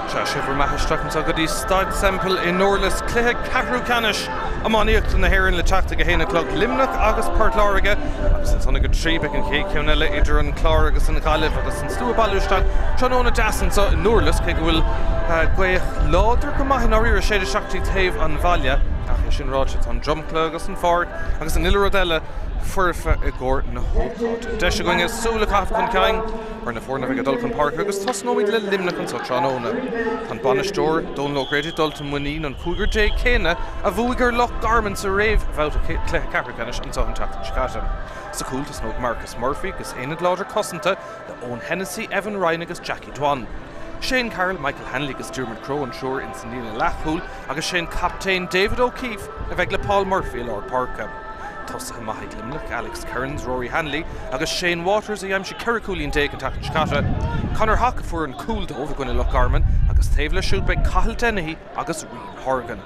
Sifr Mahistach so go Staid Semple in Durlas Cluiche Ceathrú Ceannais Iomána na hÉireann le teachtaigh a clog Luimneach agus Láirge agus an sonna go trí beag an chéad ceanna le idir an chlár agus an chaileh agus an stúa bailúisteach Tráchtaire dasan so in Durlas cé go bhfuil gaoich láidir go maith an áirí séidir seachtaí taobh an bhaile ach sin ráite an drumcla agus an fág agus an uile rodile furfa I gcóir na hócáid. De se going súla cath chun ceang ar na fórna bheith adul chun park agus tas nóid le Luimneach an so Tráchtaire. An banistóir Domhnaigh gréidir dulta muín an cúigur dé céine a bhuaigur loch garman sa réimh bhát a Cluiche Ceathrú Ceannais an an teachtain scátan. Sa cúltas nóg Marcus Murphy gus éad láidir cosanta le ón Hennessy, Evan Ryan agus Jackie Dwan. Shane Carroll, Michael Hanley agus Dermot Crowe an Shore in San Lachúil agus Shane Captain David O'Keefe a bheith le Paul Murphy Lord Parka. Tos Maigh Luimneach, Alex Kearns, Rory Hanley agus Shane Waters a Yamshi Kerricoolín Dake an Tachan Scata. Conor Hackafur an Cool over going to Loch Garman agus Taobhla shoot by Cathal Dennehy agus Rian Horgan.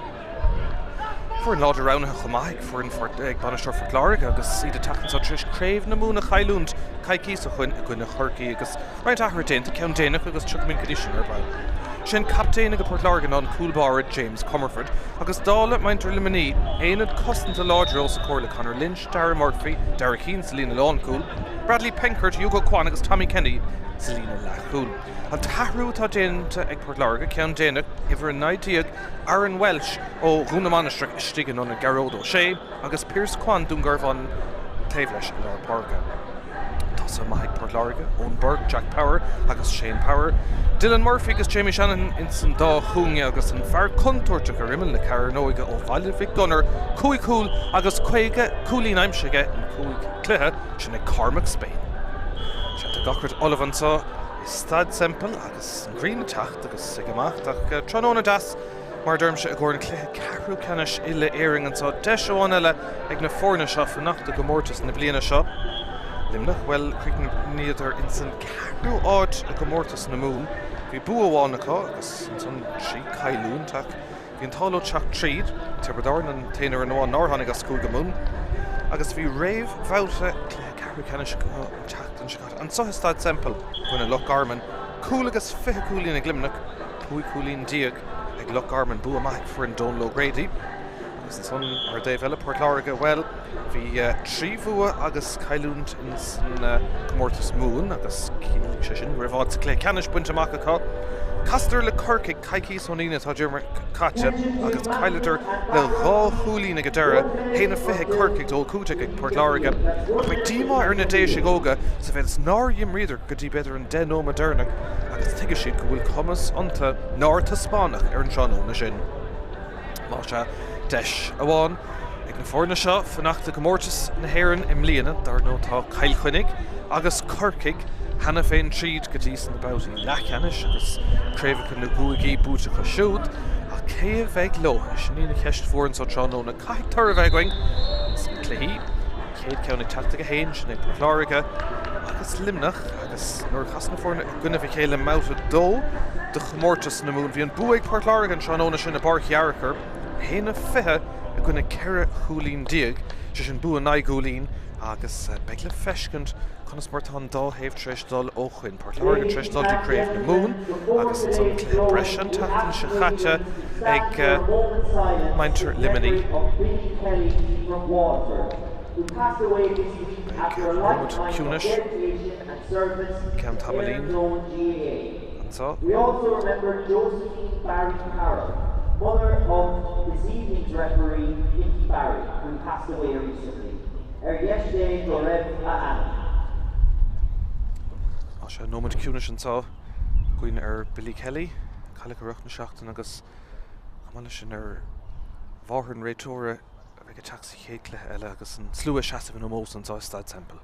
For an láidir around Domhnaigh for an banistóir for Láirge agus siad a tachan so Trish Craobh na múna chailúnt caiicí sa chuin a gcuine chorcaí agus roiint achar déanta ceann déanaach agus tucamín conditioner bail. Sin captain go Láirge an coolbar James Comerford agus dála maintar Luimneach éanad cosanta láidir os a cóirla Conor Lynch, Darren Murphy, Derek Keane, Selena Lawncool, Bradley Penkert, Hugo Kwan agus Tommy Kenny, Selena Lachúil. An tahrú tá déanta ag Láirge ceann déanaach ifar an naidíag Aaron Welsh ó Iomána stigan an Garród O'Shea agus Pierce Kwan dún van Taobhleis Lord Parka. Tosa Maigh Láirge, Owen Burke, Jack Power agus Shane Power, Dylan Murphy agus Jamie Shannon in san dá chúnge agus an fear contoirte go rimmel le Carnóige ó Bhailefik Gunnar, Cúig Cool agus Cuige Coolín Aimsige an Cúig Cluiche sin ag Cormac Spain. Se a gachart Olivan sa Staid Semple agus an Green Tacht agus Sigamacht ach Tráchtaire das mar dermse a gcóir an Cluiche Ceathrú Ceannais Éile hÉireann an sa deisio eile ag na fórna seo fanachta go mórtas na bliana seo. Luimneach well chuig níidir in san Ceathrú áid a go mórtas na mún. Bhí buahánacha agus san trí cailún tak hí an tálo teach tríd tebredáin an téanaar an nóán nártháinig as cúig go mún agus bhí réimh bhauta Cluiche Ceathrú Ceannais go teachtain scát an sa Staid Semple gona Loch Garman cúil agus fiche cúilín ag Luimneach cúig cúilín diaag ag Loch Garman Buamach for an Domhnaigh Grady agus an son ar Dave eile Láirge well hí trí bhua agus cailúnt in san gomórtas mún agus cílig sé sin ribhád sa Cluiche Ceannais buinte amach acu Castar le Corcaigh caiicí sonína tá Dermot caite agus caiilidir le dhá chúlín ag deire héana fiche Corcaigh dul cúteach ag Láirge ach bheith díma ar na déis óga sa bheith nár dhiomríidir go dtí beidir an den ó modernach agus tuige siad go bhfuil commas ionta nár taspánach ar an seanóna sin. Má se deis amháin ag na fórna seo fanachta go mórtas na hÉireann im líana dar nó tá cailchuinnig agus Corcaigh hena féin tríd go dtí san na bouty Ceannais agus Craobh na guaigí búta go siúd a cé a bheith lótha sin ína ceist fór an so Tráchtaire na caiithtar a bheith going san Cluiche céad ceanna teachtaigh a héin sin ag Láirge agus Luimneach agus nuair chasna fórna gona bhí chéile máta dó de chomórtas na mún bhí an buaigh Láirge an Tráchtaire sin a barchearachar héana fiche a gona ceire chúlín diaag sé sin bu an naigúlín agus beag le feiscint chunas mar tá dá héamh trisdal ó chuin Láirge trisdal dí Craobh na mún agus an son Cluiche breis an teachtain se chaite ag maintar Luimneach Robert Cúnis Ceann Tamalín an sa We also remember Josephine Barry Carroll, mother of this evening's referee, Nicky Barry, who passed away recently. Yesterday, Craobh Á sé nóid Cúnis an sa Cuoin ar Billy Kelly Cailligh go rucht na seachtain agus chamáile sin ar bháthair an réitóra a bheith go teachsa chéad Cluiche eile agus an slua seasamh an mós an sa Staid Semple.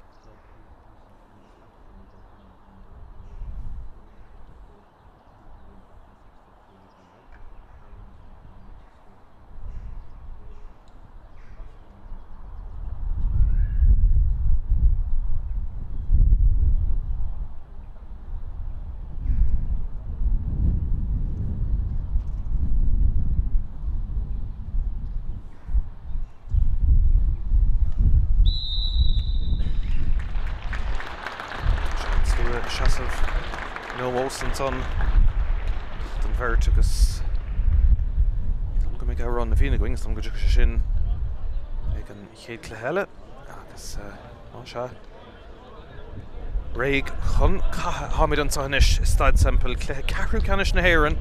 Seasamh nó mós an son an bhirt agus go mé run na bhína going go dú sin ag an chéad Cluiche agus ná se réig chun háid an sanis Staid Semple Cluiche Ceathrú Canis na hÉireann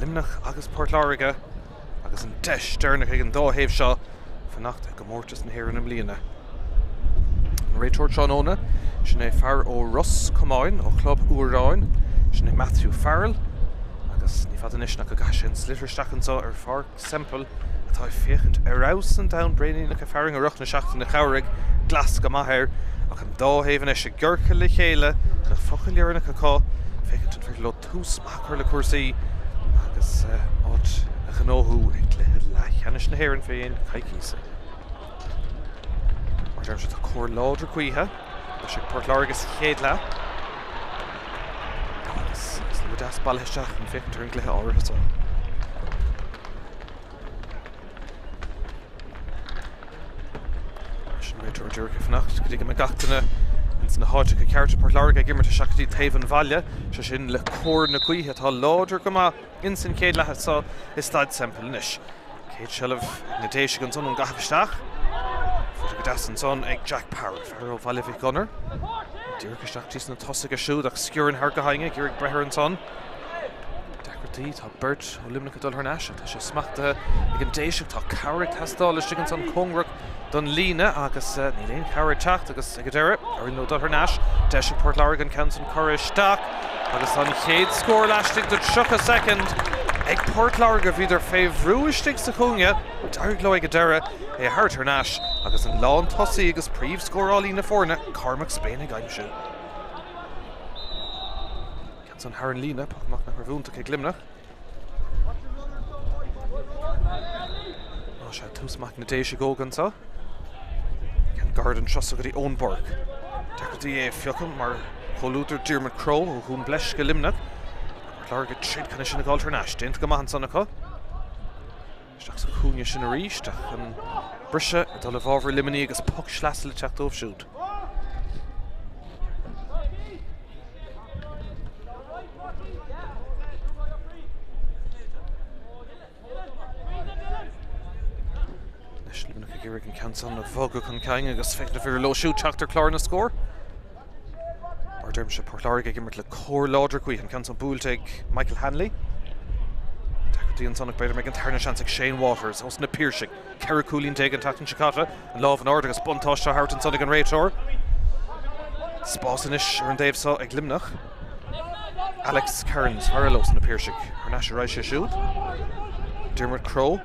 Luimneach agus Páirt Láirge agus an deis dearnach ag an dóhéamh seo fannacht go mórtas na hÉireann am bliana. An réiteoir Iomána sin é fear ó Russ Cumáin ó Club Uaráin sin é Matthew Farrell agus ní fad inis nach go gas sin slitterstachantá ar fear Semple atá féchant arás an down brainy nach a fearing a ruch na seachtain na Chabhraig glas go maithir ach an dóhéamh is a ggurcha le chéile na fochail léarnach a cá féchant an bhir le tús machar le cuasaí agus áit a ghnóthú ag Cluiche leithcheannis na hÉireann féin caicísa. Mar dearm se tá cór láidir cuithe leis ag Páirt Láirge chéad le agus is le deas bailteisteach an féchant ar an Cluiche áirithe. Réiteoir dúrcha fannacht go dtí me gatainna na háide go ceart Páirt Láirge gimmar a seachtaí taobh an bhaile se sin le cór na cuithe tá láidir go má insan céad lethe sa is Staid Semple inis. Céad seileamh na déise an son an gahaisteach fu go deas an son ag Jack Power fear ó bhaile bhí gunnar. Dúrcha seachtaí na tosaigh a siúd ach sciúrann thar go hainge gur ag brethir an son. Decretí tá Bert ó Luimneach dul thnáise tá sé smachtathe ag an déiseach tá cabhraigh tastáil istigh an son congrach don lína agus ní léon cabhraigh teacht agus ag deire ar nó dul thnáis deis Páirt Láirge an ceann san choir isteach agus an chéad scór leistigh do 3 second ag Páirt Láirge bhí idir féimhrú istigh sa chúnge deirg le ag deire é a thart thnáis agus an lán tosaí agus príomh scórálaí na fórne Cormac Spain ag aimimsú. An Hurling lína pachach na bhúnta ag Luimneach. Á sé túsmach na déise gógantá. Gan gardan trosa go dtí Ónborg. Decretí é fiocham mar choulútar Diarmaid Craobh ó hún bleis go Luimneach. Láirge tríd canna sin na gáil tarnáis déint go maithan sanna chu. Isteach sa chúne sin a ríist ach an brise a dul le bhábhar liminí agus puc sleasa le teachtómh siúd. Luimneach ag an ceann na bhóga chun caing agus féit na bhír lo siú Tráchtaire chlár na scór. Mar dearm se Páirt Láirge gimmart le cór láidir cuí an ceann búilte ag Michael Hanley. Decretí an sonnach beidir me an tarna seans ag Shane Waters os na Piirsigh. Cearacúlín déag an tatan Chicata an láh an ard agus buntáiste hart an sonnig an réiteoir. Spásanis ar an déobh sa ag Luimneach. Alex Cairns Harlos na Piirsigh ar náis ráis sé siúd. Diarmaid Craobh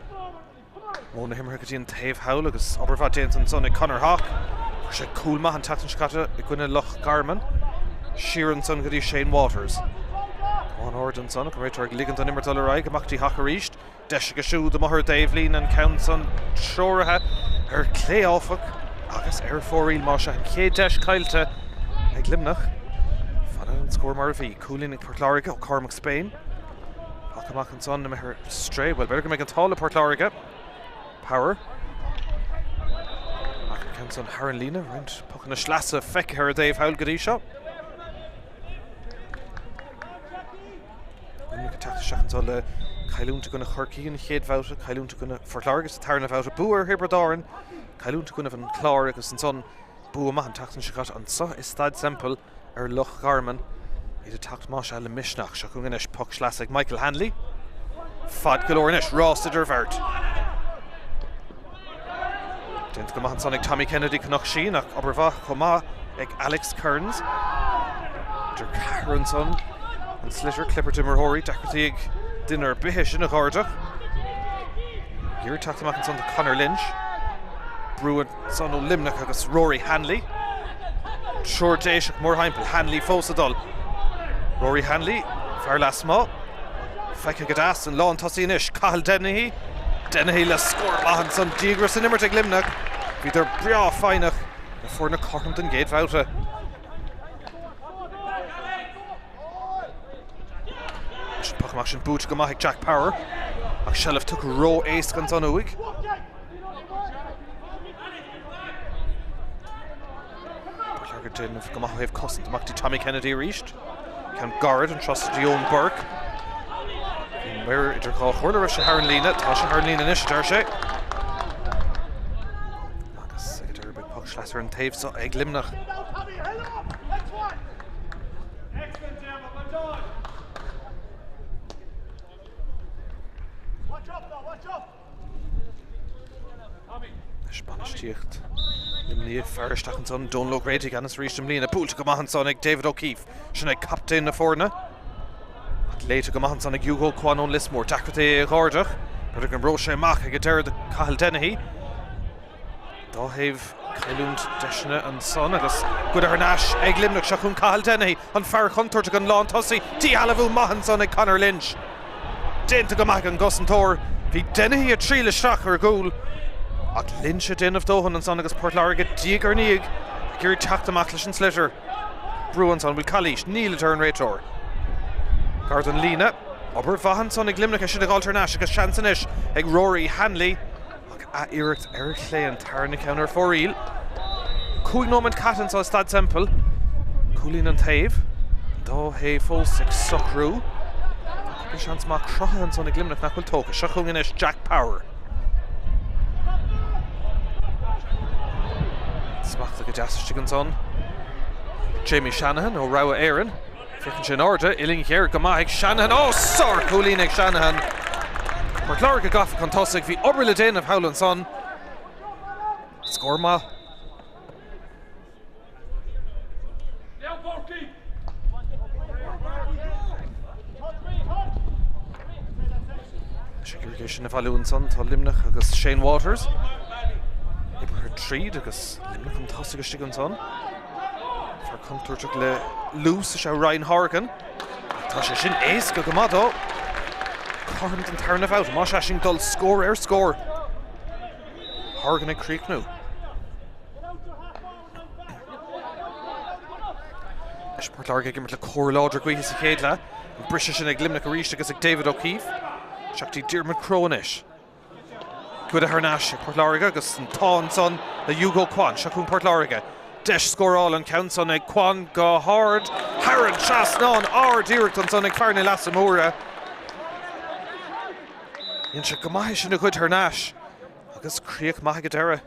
Móna himar go dtíon taobh hail agus obair déint an son ag Conor Hawk sé cool maith an tatan Chicata i gcuine Loch Garman siar an son go dtí Shane Waters an ord an son go réiteoir ligant an immartal aráig amachtaí Hawk a ríist deis go siúd do mothair Dave Lín an ceann son seoirithe ar clé áfach agus ar fóríl má se an chéad deis caiilte ag Luimneach fan an scór mar a bhí coolín ag Páirt Láirge ó Cormac Spain Hawk amach an son na mithir stray well better go make an tála Páirt Láirge Power. Ceann son Hurling lína roint puchan na sleasa feice ar a Dave Hail go dtí seo. Luimneach teachta seachantá le cailúnta gona chorcaí an chéad bhouta cailúnta gona Páirt Láirge sa tarna bhouta búar Hiberdáin cailúnta gona an chlár agus an son bú amach an tatan Chicata an sa is Staid Semple ar Loch Garman iad a tacht má se le misneach se chun inis puc sleasa ag Michael Hanley fad golóir inis rás idir bhirt. Déint go maithan son ag Tommy Kennedy cnach sin ach obair bhach chomá ag Alex Cairns idir ceathr an son an slitter clipper marthirí decretí ag duine bithe sin a gáirdach. Gír teachta amach an son de Conor Lynch brúan son ó Luimneach agus Rory Hanley Seoir déiseach mór haimpel Hanley fósa dul Rory Hanley fear las má feice go as an lán tosaí inis Cathal Domhnaigh le scór maithan son dígra san immart ag Luimneach bhí idir breá fáinach na fórna corrant an géad bhouta. Sin pachach sin bút go maith ag Jack Power ach seileamh tuc ró éas gan son uig. Páirt Láirge déanamh go maith cosint amach tí Tommy Kennedy ríist ceann Garrett an trosad Dion Burke where idir cá chuirla se HÉireann lína, tá se HÉireann lína inis dar sé. Agus idir be puck slasar an taobh so ag Luimneach. Spanistíocht Luimneach fearsteach an son Domhnaigh réitigh anas ríist am lína púilte go maithan son ag David O'Keefe sin ag captain na fórna. Léite go maithan son ag Hugo Cuan ón Lismór tacrata gáirdach but an bro sé amach ag deir de Cathal Dennehy. Dá héh cailúnt deisina an son agus go ar náis ag Luimneach se chun Cathal Dennehy an fear chuntóirte an lán tosaí tí halahú maithan son ag Conor Lynch. Déanta go maith an gosantóir bhí Dennehy a trí le straach ar gúil. Ach Lynch a din of Dóhan an son agus Port Láirge díag ar níag gur teach amach leis an slitter. Brúan son bhfuil Calís níl turn réitor. Gard an lína, aber bhahan son ag Luimneach a sin ag alternás agus seansanis ag Rory Hanley ag a iirecht ar chlé an tarna ceann ar fóríl. Cúig nómant catan sa Staid Semple. Cúlín an taobh. Dá hé fós ag Ceathrú. Ag seans má crotha son ag Luimneach nach bhfuil tóca. Seachung inis Jack Power. Smachta go deasiste an son. Jamie Shanahan ó Rogha Éireann. Ficinn sin orda, iling here go maith ag Shanahan. Oh, sor cúlín ag Shanahan. Port Láirge gafa chun tosaigh bhí obair le déanamh Howland son. Scór má. Sigurgé sin a bhailún son tá Luimneach agus Shane Waters. Ibar tríd agus Luimneach an tosaigh istí an son. Far contoirteach le lús se Ryan Horgan. Tá sé sin éasca go maith dó. Corrant an tarna bhát, má sé sin dul scór ar scór. Horgan ag críochnú. Is Port Láirge gimmert le cór láidir gcuithe sa chéad le. An brise sin ag Luimneach a ríiste agus ag David O'Keefe. Seachtí Diarmaid Cronis. Good a Harnash, Port Láirge agus an tá son le Hugo Cuan, seachún Port Láirge. Deis scóráil an count son ag Cuan go hard. Harran Chasnán díreacht an son ag fearna las amóra. Íon se go maith sin a good Harnash agus críoch maith go deire.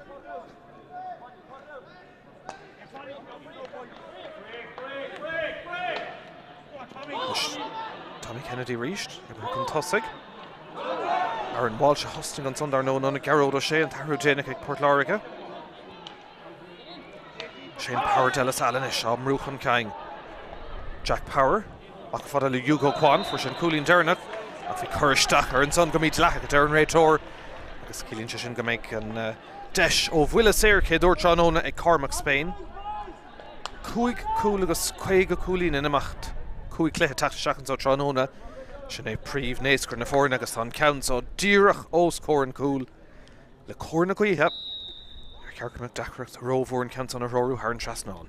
Tommy Kennedy ríist, ibar chun tosaigh. Aaron Walsh a hosting an son dar nó na Garrod ó sé an Ceathrú déanaach ag Port Láirge. Shane Power Delas Allen is am Rúchan Cain. Jack Power ach fada le Hugo Cuan for sin cúlín dearnach ach bhí chuiristeach ar an son go míid leach a dearn réitor agus cílín se sin go méid an deis ó bhuiile séir cé dúirt Seanóna ag Cormac Spain. Cúig cúil agus chuig go cúlín in amacht. Cúig cléthe tacht seachans ó Seanóna sin é príomh néascar na fórna agus an count so díreach os cór an cúil le cór na cuithe. Cearcamach dacreacht rómhór an count on a rórú Harran Chasnán.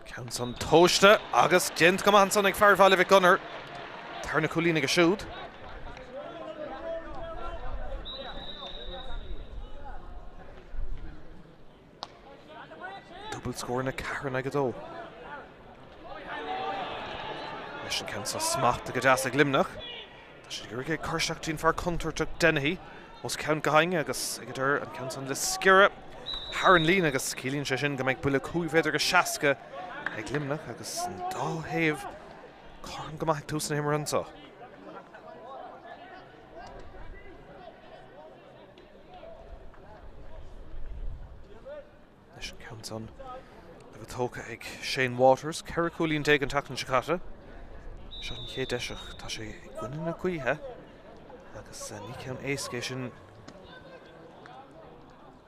Count on tóiste agus dient go maith son ag fearfáil bheith gunnar. Tarna cúlín ag a siúd. Double score na Ceathrú ag a dó. Leis an count so smacht ag a deas ag Luimneach. Tá sé gur ag chuirseachtaín fear contoirteach Dennehy. Os count gahainge agus ag deir an count on le scire. HÉireann lína agus cílín sé sin go méid buile cúivéidir go seaca ag Luimneach agus an dá héamh chun go maith tús na himar ansá. Leis an count on le tóca ag Shane Waters, ceithre cúlín déag an tachan sicata. Sean ché deisech tá sé gcuine na cuithe agus ní ceann éascé sin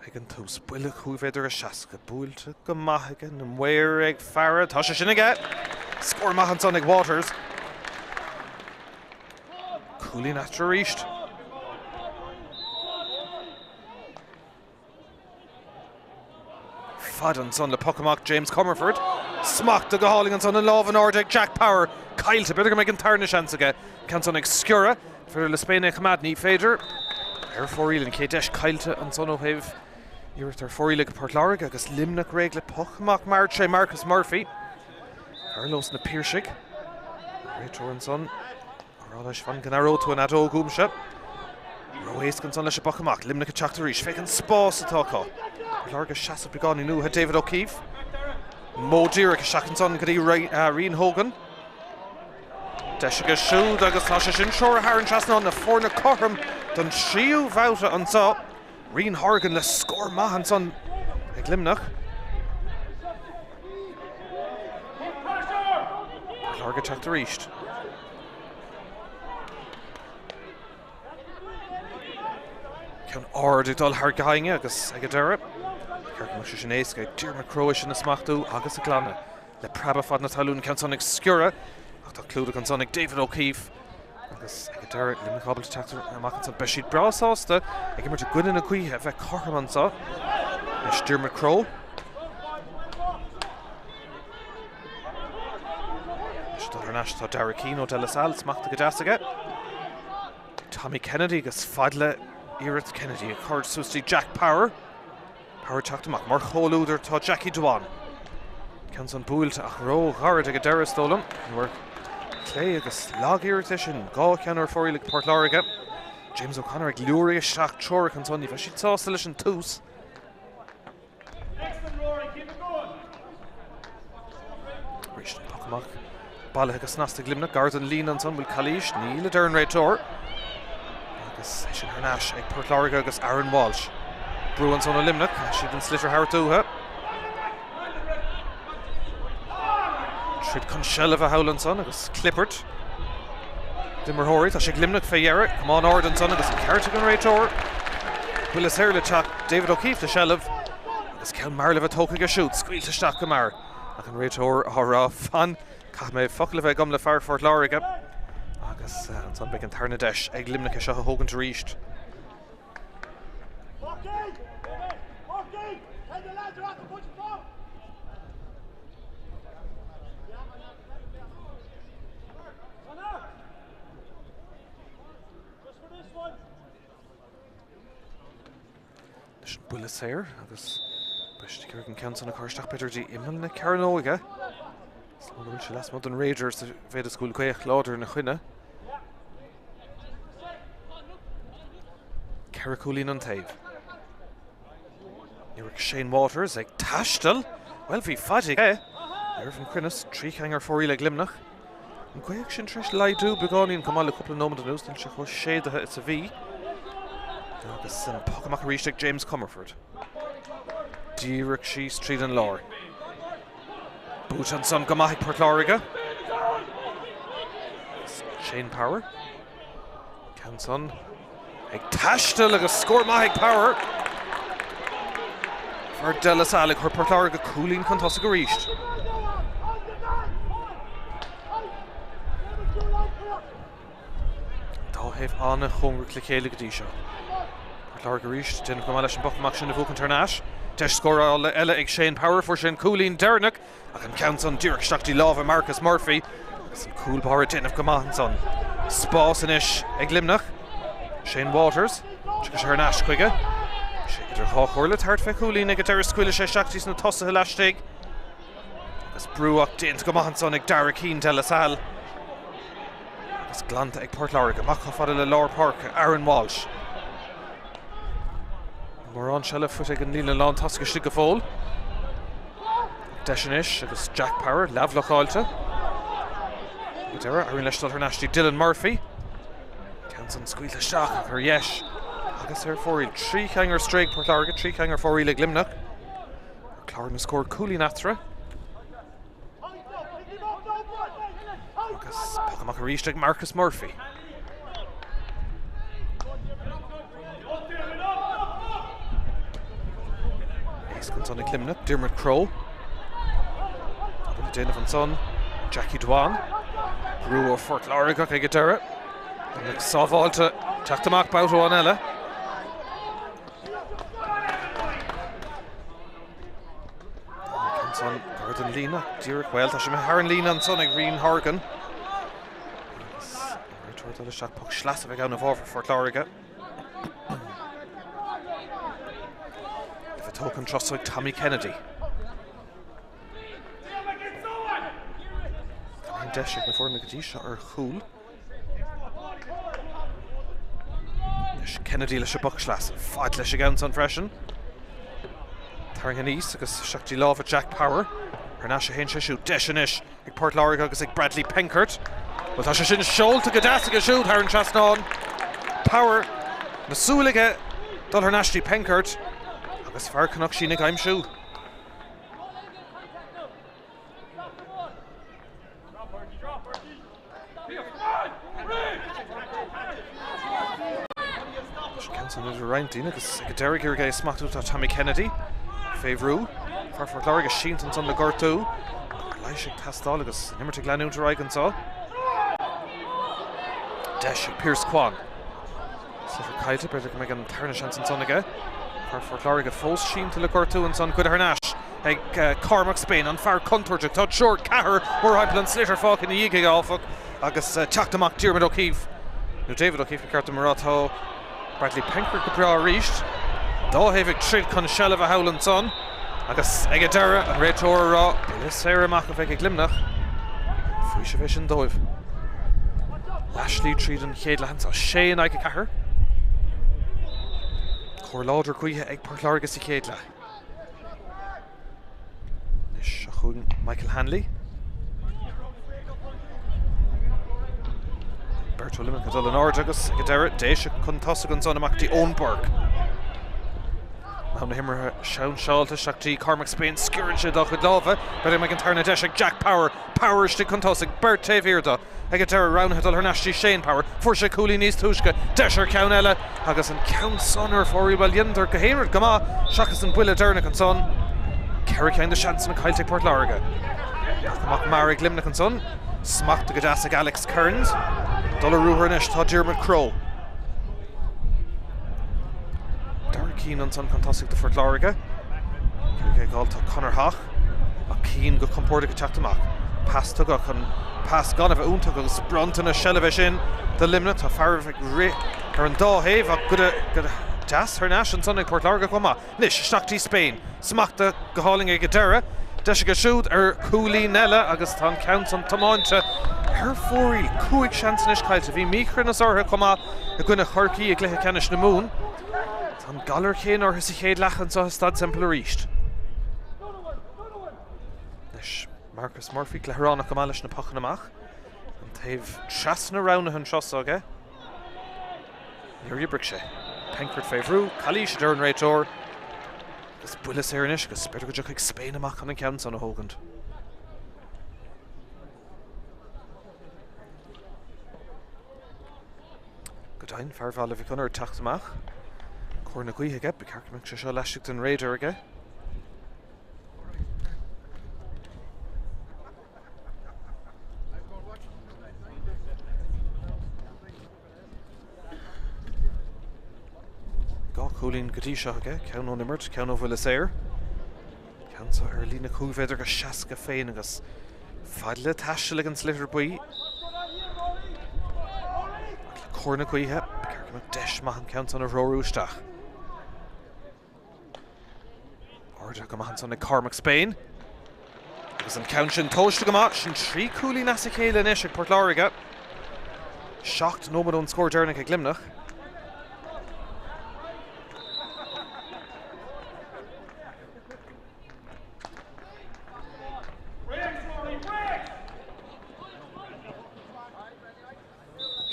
ag an tús buile cúivéidir a seaca búilte go maithaige na mhuir ag fearra tá sé sin aige. Scór maithan son ag Waters. Cúlín after ríist. Fad an son le puck James Comerford. Smacht a go háling an son an láh an ard Jack Power. Cailte beidir go méid an tarna seans aige. Can son ag scura for le Spain chamad ní féidir. Ar fóríl an cé deis cailte an son ó héh iirecht ar fóríl ag Port Láirge agus Luimneach réig le puck mar sé Marcus Murphy. Carlos na Piersig. Réiteoir an son. Ráis fan gan aró tú an adó gúmse. Roéis gan son leis a bach amach. Luimneach Chapter ríis. Feic an spás atá cá. Láirge seasa begáí nú ha David O'Keefe. Mó díreach seach an son gadí Rian Hogan. Deis agus siúd agus tá sé sin seoir a trasná na fórna chorm don tríú bhauta an tá. Rian Horgan le scór maith an son ag Luimneach. Láirge Chapter ríist. Ceann ard ag dul thar gainge agus ag a deire. Ceart mar sin éasca ag Diarmaid Croiche na smachtú agus a glanne. Le praba fad na talún ceann son ag sciúra ach tá clúda an son ag David O'Keefe agus ag a deire Luimneach Chapter amach an son beisiad brasásta ag immer te gcuine na cuithe bheith chorm an sa. Leis Diarmaid Crow. Leis dul ar tá Darracín ó Drisleáin smachta go deasaige. Tommy Kennedy agus fadle Iarracht Kennedy a chuir sústí Jack Power. Power teachtamach mar choulúidir tá Jackie Dwan. Ceann son búilte ach ró gharad ag a deire stólam. Nuair clé agus lágíirte sin gá ceann ar fóilig Port Láirge. James O'Connor ag luúraí isteach teoirich an son ní bheith siad sásta leis an tús. Ríist an pacamach. Balla agus snasta Luimneach gardan lín an son bhfuil Calís níl a dearn réiteoir. Agus sin Harnáis ag Port Láirge agus Aaron Walsh. Brú an son a Luimneach, siad an slitter hartúthe. Trid Conchella bheith hail an son agus Clippert. Dimmerthóirí tá sé Luimneach féhéire, Cumán ard an son agus an ceartach an réiteoir. Bhuiil is hÉireann teach David O'Keefe le shellah agus ceann mar le bheith tóca go siút, scuilte isteach go mar. Ach an réiteoir árá fan, caith mé focail le bheith gom le fear Port Láirge. Agus an son beag an tarna deis ag Luimneach seo a hógan to ríist. Leis an buile séir agus beiste ceir an ceann son a chuirteach beidir dí imime na cearnóige. Slóna se las mod an Rangers a bheith a scúil chuoch láidir na chuine. Cearacúlín an taobh. Iarracht Shane Waters ag taistil. Well, bhí fadig ar fan Crinnes, trícheangar fóirí le Luimneach. An gcuireadh sin treis laidú beáíonn cumáil le cúpla nómad an ús, níl se chuir séadathe is a bhí. Agus an pacamach a ríiste ag James Comerford. Díreach sí tríd an lár. Bút an son go maith ag Port Láirge. Shane Power. Ceann son ag taistil agus scór maith ag Power. Ar Drisleáin ag chuir Port Láirge cúlín chun tosa go ríist. Dá héh anna chungur Cluiche go dtí seo. Port Láirge ríist, déanamh go leis an bachach sin na bhuachan Tarnáis. Deis scór eile ag Shane Power for sin cúlín dearnach ach an ceann son díreach seachtaí lámha Marcus Murphy agus an cúl bar déanamh go maith an son. Spás inis ag Luimneach. Shane Waters, tugus Harnáis chuige. sé idir cháchorla tart fe cúlín ag a deir scuile sé seachtaí na tosathe leisteig. Agus brúach déint go maith an son ag Darracín Drisleáin. Agus glanta ag Port Láirge amach chomh fada le Lár Park Aaron Walsh. Mar an se le fut ag an lína lán tascaiste go fóil. Deisianis agus Jack Power leabhlacháilte. Go deire Aaron leis dul Harnáistí Dylan Murphy. Ceann son scuilte seach ach ar yes. Agus ar fóirí trícheangar streig Port Láirge, trícheangar fóirí le Luimneach. Clár na scór cúlín atra. Agus pacamach a ríiste ag Marcus Murphy. Éascann son ag Luimneach, Diarmaid Crow. Déanamh an son, Jackie Dwan. Brú ó Port Láirge ag a deire. Ag sábháilte teachtamach báutó an eile. Ceann son gard an lína, díreach bhil tá sé me thar an lína an son ag Rian Horgan. Agus tuairteáil isteach puc sleas a bheith ann a bhá for Port Láirge. Bheith tóg an trosú ag Tommy Kennedy. An deisic na fórna go dtí seo ar chúl. Kennedy leis a buchslas. Fáid leis a gans an freisin. Ceannais agus seachtí lámh Jack Power. Ar ná sé hén sé siú deisianis ag Port Láirge agus ag Bradley Penkert. Well tá sé sin seolta go deasa go siúd ar an trasnáin. Power na súlaige dul ar náistí Penkert agus fear cannach sin ag aimsú. Canson is reintín agus ag Derek ar gai smachtú tá Tommy Kennedy. Ceathrú. Far Láirge síntan son le gortú. Leisigh tastáil agus nimmartí gleanúnta raigan tá. Deis Pierce Kwan. Sifr caiite beidir go méid an tarna sean san aige. Far Láirge fós sínta le gortú an son cuid ar náis. Ag Cormac Spain an fear contourte tá seoir cahar mór haimplan slitter fág in the íige áfach agus teachtamach Diarmid O'Keefe. Nó David O'Keefe go cearta marátá Bradley Penkert go breá ríist. Dá hévig trid chun sellh a howlan son. Agus ag dara an réitóir rá is éireach a bheith ag Luimneach. Fuair sé bheith sin dóibh. Lashley tríd an chéadlehan tá sé an aige cahar. Chóir láidir Cluiche ag Port Láirge sa chéadle. Nis a chuin Michael Hanley. Bert Luimneach a dul an áard agus ag dara déise chun tosa an son amachtaí Owen Burke. Am na himmer sean seálta seachtí Cormac Spain sciúrann sé dá chud lámha, beidir meid an tarna deisiach Jack Power, Power istí chun tosaigh Bert Taobhirda. Ag dara roundhead dul ar náistí Shane Power, fuair sé cúlaí níos túisce, deisir ceann eile, agus an ceann son ar fóirí bhil diontar go héanrad go maith, seachas an buile dearnach an son. Ceithre ceann de seansan na Cailteach Port Láirge. Amach mar ag Luimneach an son, smachta go deasach Alex Kearns, dul ar rúthairis tá Diarmid Craobh. Keen an son fantastic de Port Láirge. Cúige gáilta Conor Hach. A Keen go compórta go teachtamach. Pass tugach chun pass gan a bheith únta agus bronta na sellh sin de Luimneach tá fear bheith ré ar an dá héamh ach go deas ar náis an son ag Port Láirge chumá. Nis seachtí Spain. Smachta go háling ag dara. Deis go siúd ar cúlaí nella agus tá count an tamáinte ar fóirí cúig seansan is caiilte. Bhí Míchéal na ortha chumá a gcuine chorcaí ag Cluiche Ceannais na mún. An galar chéan ortha sa chéad lechan sa Staid Semple a ríist. Leis Marcus Murphy gleithreánach go leis na pachan amach. An taobh tras na ránach an seos aige. Níor ibric sé. Penkert Ceathrú, Cluiche sé an réitóir. Agus builis éireannis agus beidir go deach ag Spain amach an ceann son a hógant. Go dain fear bhall a bhí chun ar teachtamach. Chóir na Cluiche be cearcamach sé seo leisigh an réidir aige. Gá cúlín go dtí seo aige, ceann ó nimmert, ceann ó bhfuil is éir. Ceann sa ar lína cúlvéidir go seaca féin agus fad le taisteal ag an slitter buí. Chóir na Cluiche be cearcamach deis maith an ceann son a róúisteach. Orda go maith an son ag Cormac Spain. Agus an ceann sin tóiste go maith sin trí cúlí na sa chéile inis ag Port Láirge. Seacht nómad ón scóir dearnach ag Luimneach.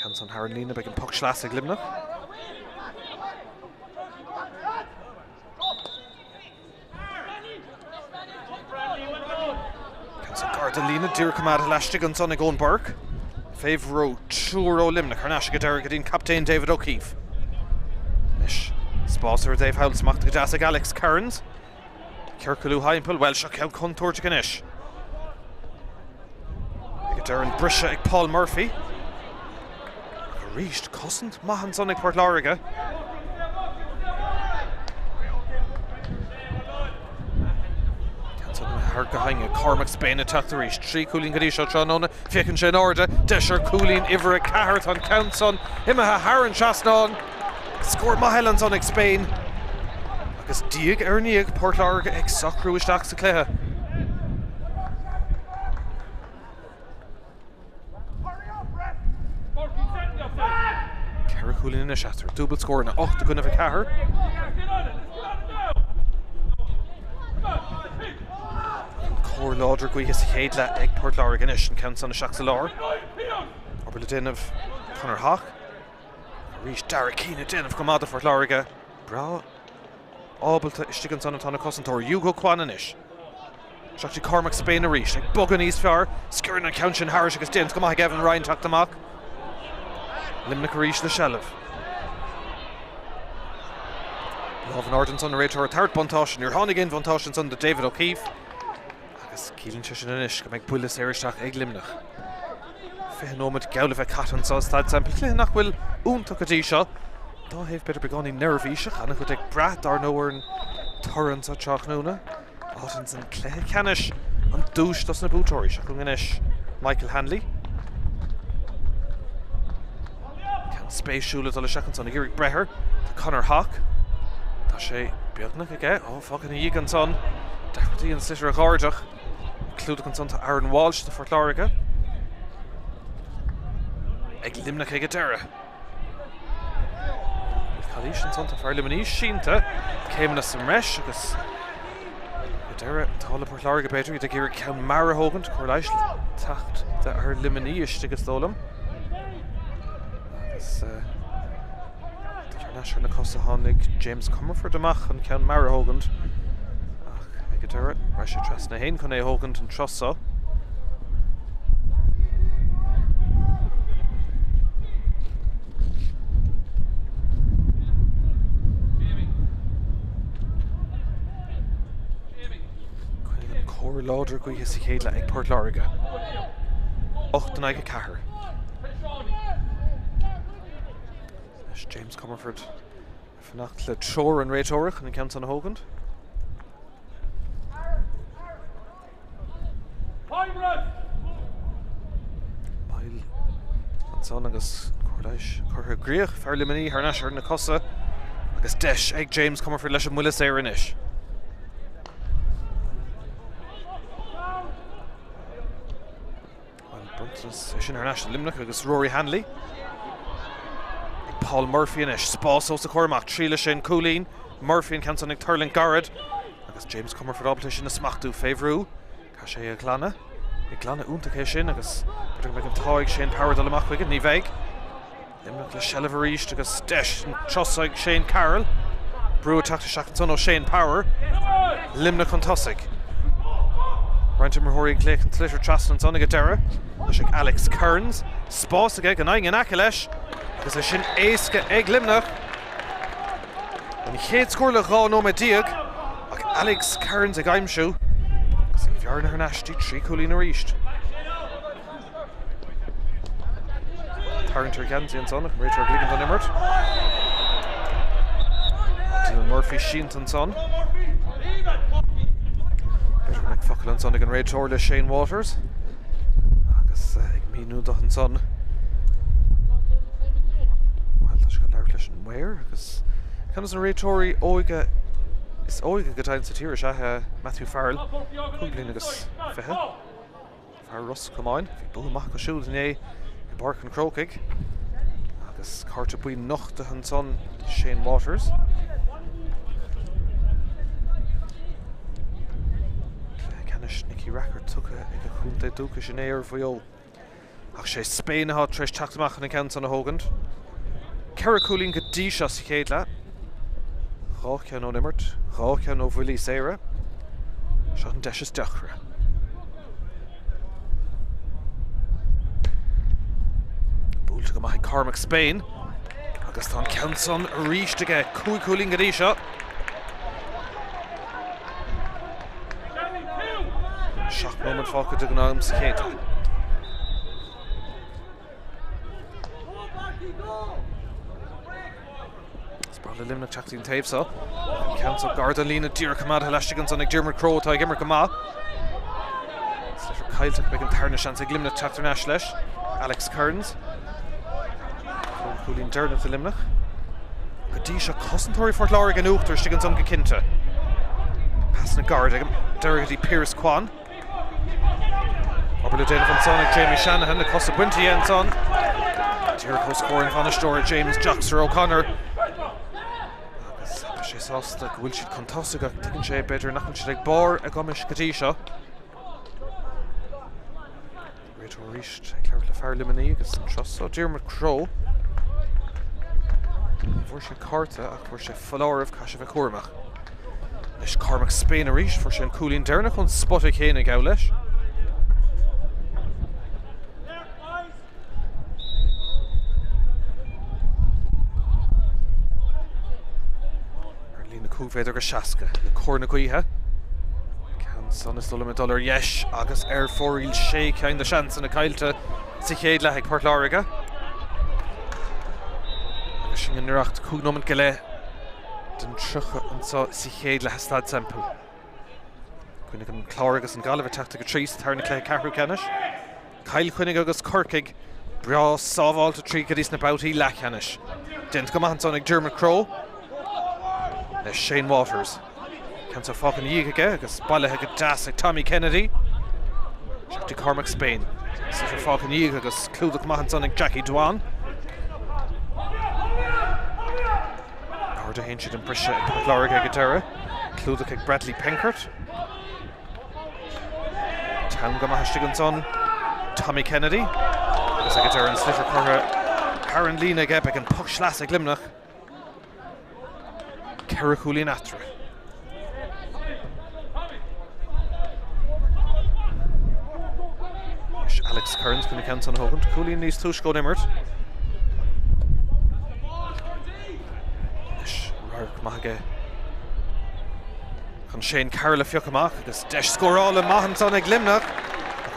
Ceann son Haran lína beag an puck sleas ag Luimneach. Lína dúr cumad a leistigh an son ag Owen Burke. Ceathrú trúr ó Luimneach ar náis go deir go dtíon captain David O'Keefe. Nis spásar Dave Howell smachta go deasach Alex Kearns. Cearcalú haimpel well seo ceann contúirte go inis. Ag deir an brise ag Paul Murphy. Go ríist cosint maith an son ag Port Láirge. Har go hainge Cormac Spain a Tráchtaire trí cúlín go dtí seo tróna fécinn sé orda deisir cúlín ihre cahart an count son imethe Haran seasnáin scór maithil an son ag Spain agus díag ar níag Port Láirge ag Ceathrú isteach sa Cluiche. Cooling in a Ceathrú. Double score na 8 gunna bheith cahar. Cór Láirge Guichas Éile ag Port Láirge inis an count on the Seach sa Láir. Obair le din of Conor Hawk. Rís Dara Keane din of Comada Port Láirge. Bra. Ábalta istigan son atá na Cosantóir. Hugo Kwan inis. Seachtaí Cormac Spain a rís. Ag bogan níos fear. Scurin an count sin Harris agus din. Comá Gavin Ryan Tráchtaire. Luimneach a rís le Shelf. Love an Arden son a réitor a third bontáis. Níor tháinig in bontáis son de David O'Keefe. Agus cílann sin inis go mbeidh bulas éiristeach ag Luimneach. Féhanómid geall bheith catan sa Staid Semple. Cluiche nach bhfuil úntaach a dtí seo. Dá héh beidir begáí nervhíiseach ana chud ag brat ar nóir an torran sa teachnúna. Átan san Cluiche Ceannais an dúis dos na bútóirí seach go inis Michael Hanley. Ceann spéisiúla dul seachan son Éric Brethir tá Conor Hawk. Tá sé beagnach aige ó fágan na dhégan son. Deachtaí an slitir a gáirdeach. Clúdach an son tá Aaron Walsh de Port Láirge. Ag Luimneach ag a deire. Chalís an son tá fear Luimneach sínta. Céimna san reis agus a deire tála Port Láirge beidir ag gur ceann mara hógant chuir leis tacht de ar Luimneach iste agus dólam. Agus International na Cosa tháinig James Comerford amach an ceann mara hógant. Ag a deire mar sé tras na hain chun é hógant an trosa. Cór Láirge Guichas Éile ag Port Láirge. 8 cahar. James Comerford fannacht le Tror an réitorach an count on a hógant. Bail an son agus Corleis Cortha Griach fear Luimneach ar nasir na Cosa agus deis ag James Comerford leis an mulas éir inis. Buntas sin ar nasir Luimneach agus Rory Hanley. Paul Murphy inis, Spás os a Cormac, Tríle sin Cúlín, Murphy an count on Thurles Garrett agus James Comerford ábalta sin na smachtú Féhrú. Cá sé a glanna. I glanna úntaach é sin agus beidir go an táig Shane Power dul amach chuige ní bheith. Luimneach le Shelf a ríist agus deis an trosaigh Shane Carroll. Brú teachta seachtain son ó Shane Power. Luimneach an tosaigh. Rhaint mar thuirí Cluiche an tlitir trasna son ag a deire. Leis ag Alex Kearns. Spás ag an aing an aice leis. Agus é sin éasca ag Luimneach. An chéad scór le gá nó díag ach Alex Kearns ag aimsiú. Agus ag bhearna ar nastí trí Cúlín a ríist. Tarrant ar Ganzi an son ach réitir ar Gligan don Immert. Dylan Murphy sínt an son. Beidir ag focail an son ag an réitor le Shane Waters. Agus ag Mionúr an son. Leis an Ware agus comes an réitóirí óige is óige go dain sa tíre se Matthew Farrell cúmblin agus fethe Farrell Russ comáin bhí bul amach go siúil in é I barc an Crocaig agus carta buí nochta an son Shane Waters. Ceannais Nicky Racker tucha ag a chunta dúcha sin éir bhuiol ach sé Spain a treis teachtamach an account on a hógant. Ceithre Cúlín go dtí seo sa chéile. Rá ceann ó Immert, rá ceann ó bhuilí éire. Seo an deis is deachra. Búilte go maith Cormac Spain. Agus tá an ceann son a ríist aige Cúlín go dtí seo. Seach moment fágad ag an am sa chéile. Le Luimneach teachtaí an taobh so. Count of Garda lína dír cumada leistigan son ag Diarmaid Crow tá ag Imar go maith. Slitir cailteach beag an tarna sean ag Luimneach teachtar neis leis. Alex Kearns. Cúlín deirna de Luimneach. Go dtí seo Cosantóirí Port Láirge an uachtar stigan son go cinnte. Pass na Garda deirg dtí Pierce Kwan. Obair le déanamh an son ag Jamie Shanahan na Cosa Buinty an son. Jericho scoring Fanastor, James Jackson O'Connor. Agus sé sásta go bhfuil siad contása go tugann sé beidir nach bhfuil siad ag bar a gomis go dtí seo. Réidir ríist ag ceart le fear Luimneach agus an trosá Diarmuid Craobh. Bhfuair sé carta ach bhfuair sé foláirmh caiise bheith cuairmach. Leis Cormac Spain a ríist bhfuair sé an cúlín dearnach chun spot a chéna gabh leis. Cúféidir go seaca le cór na cuithe. Can son is dul dollar yes agus fóríl sé ceann de seans na caiilte sa chéad le ag Páirt Láirge. Agus sin an nuacht cúgnómant go le den trucha an sa chéad le Staid Semple. Cuinnig an chlár agus an galamh teachta go trís tar na Cluiche Ceathrú Ceannais. Cail chuinnig agus corcaig bra sábháilta trí go dtí na boutaí le Ceannais. Dint go maith an ag Diarmuid Craobh. Leis Shane Waters. Can so fácin díig aige agus bailithe go deas ag Tommy Kennedy. Seachtaí Cormac Spain. So fácin díig agus clúdach maithan ag Jackie Dwan. Áir de haon siad an brise ag Páirt Láirge go deire. Clúdach ag Bradley Penkert. Tam go maithaiste an son Tommy Kennedy. Agus ag deire an slifar chutha Karen Lína ag ag an puck slas ag Luimneach. Ceathrú Atra. Alex Kearns going to count on Hogan. Cooley needs to go nimmert. Mahage. Con Shane Carroll a fiocamach. This dash score all in Mahan Sonic Luimneach.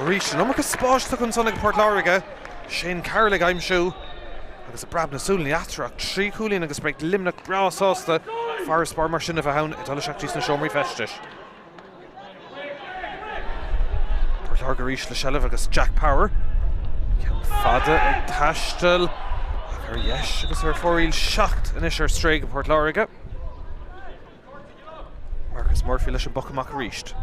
Reach the number of spots to Sonic Páirt Láirge. Shane Carroll I'm sure. Agus a brabna súlní atrach trí cúlín agus break Luimneach bra sásta Forest bar mar sin a bheithain it all seachtaí na seomraí festis. Páirt Láirge ríis le Shellah agus Jack Power. Ceann fada ag taistil ach yes agus fóríl seacht inis stréig Páirt Láirge. Marcus Murphy leis an bocamach ríist.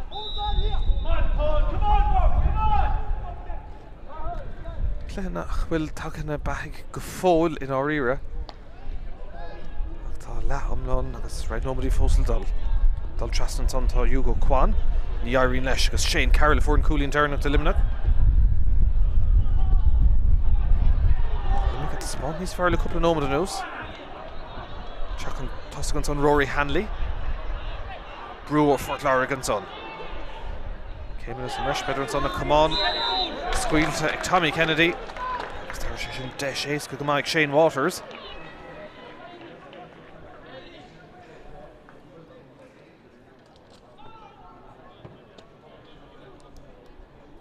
Clénach bhfuil taganna baig go fóil in áíire. Tá le amlán agus right nobody fósil dul. Dul trastan son tá Hugo Kwan, ní airíonn leis agus Shane Carroll fór an cúlín dearnach de Luimneach. Luimneach at the spawn, he's fairly couple of nómad an nós. Teach an tosagan son Rory Hanley. Brewer Páirt Láirge an son. Came in as an rush better and son come on. Squealta ag Tommy Kennedy. Agus tá sé sin deis éas go ag Shane Waters.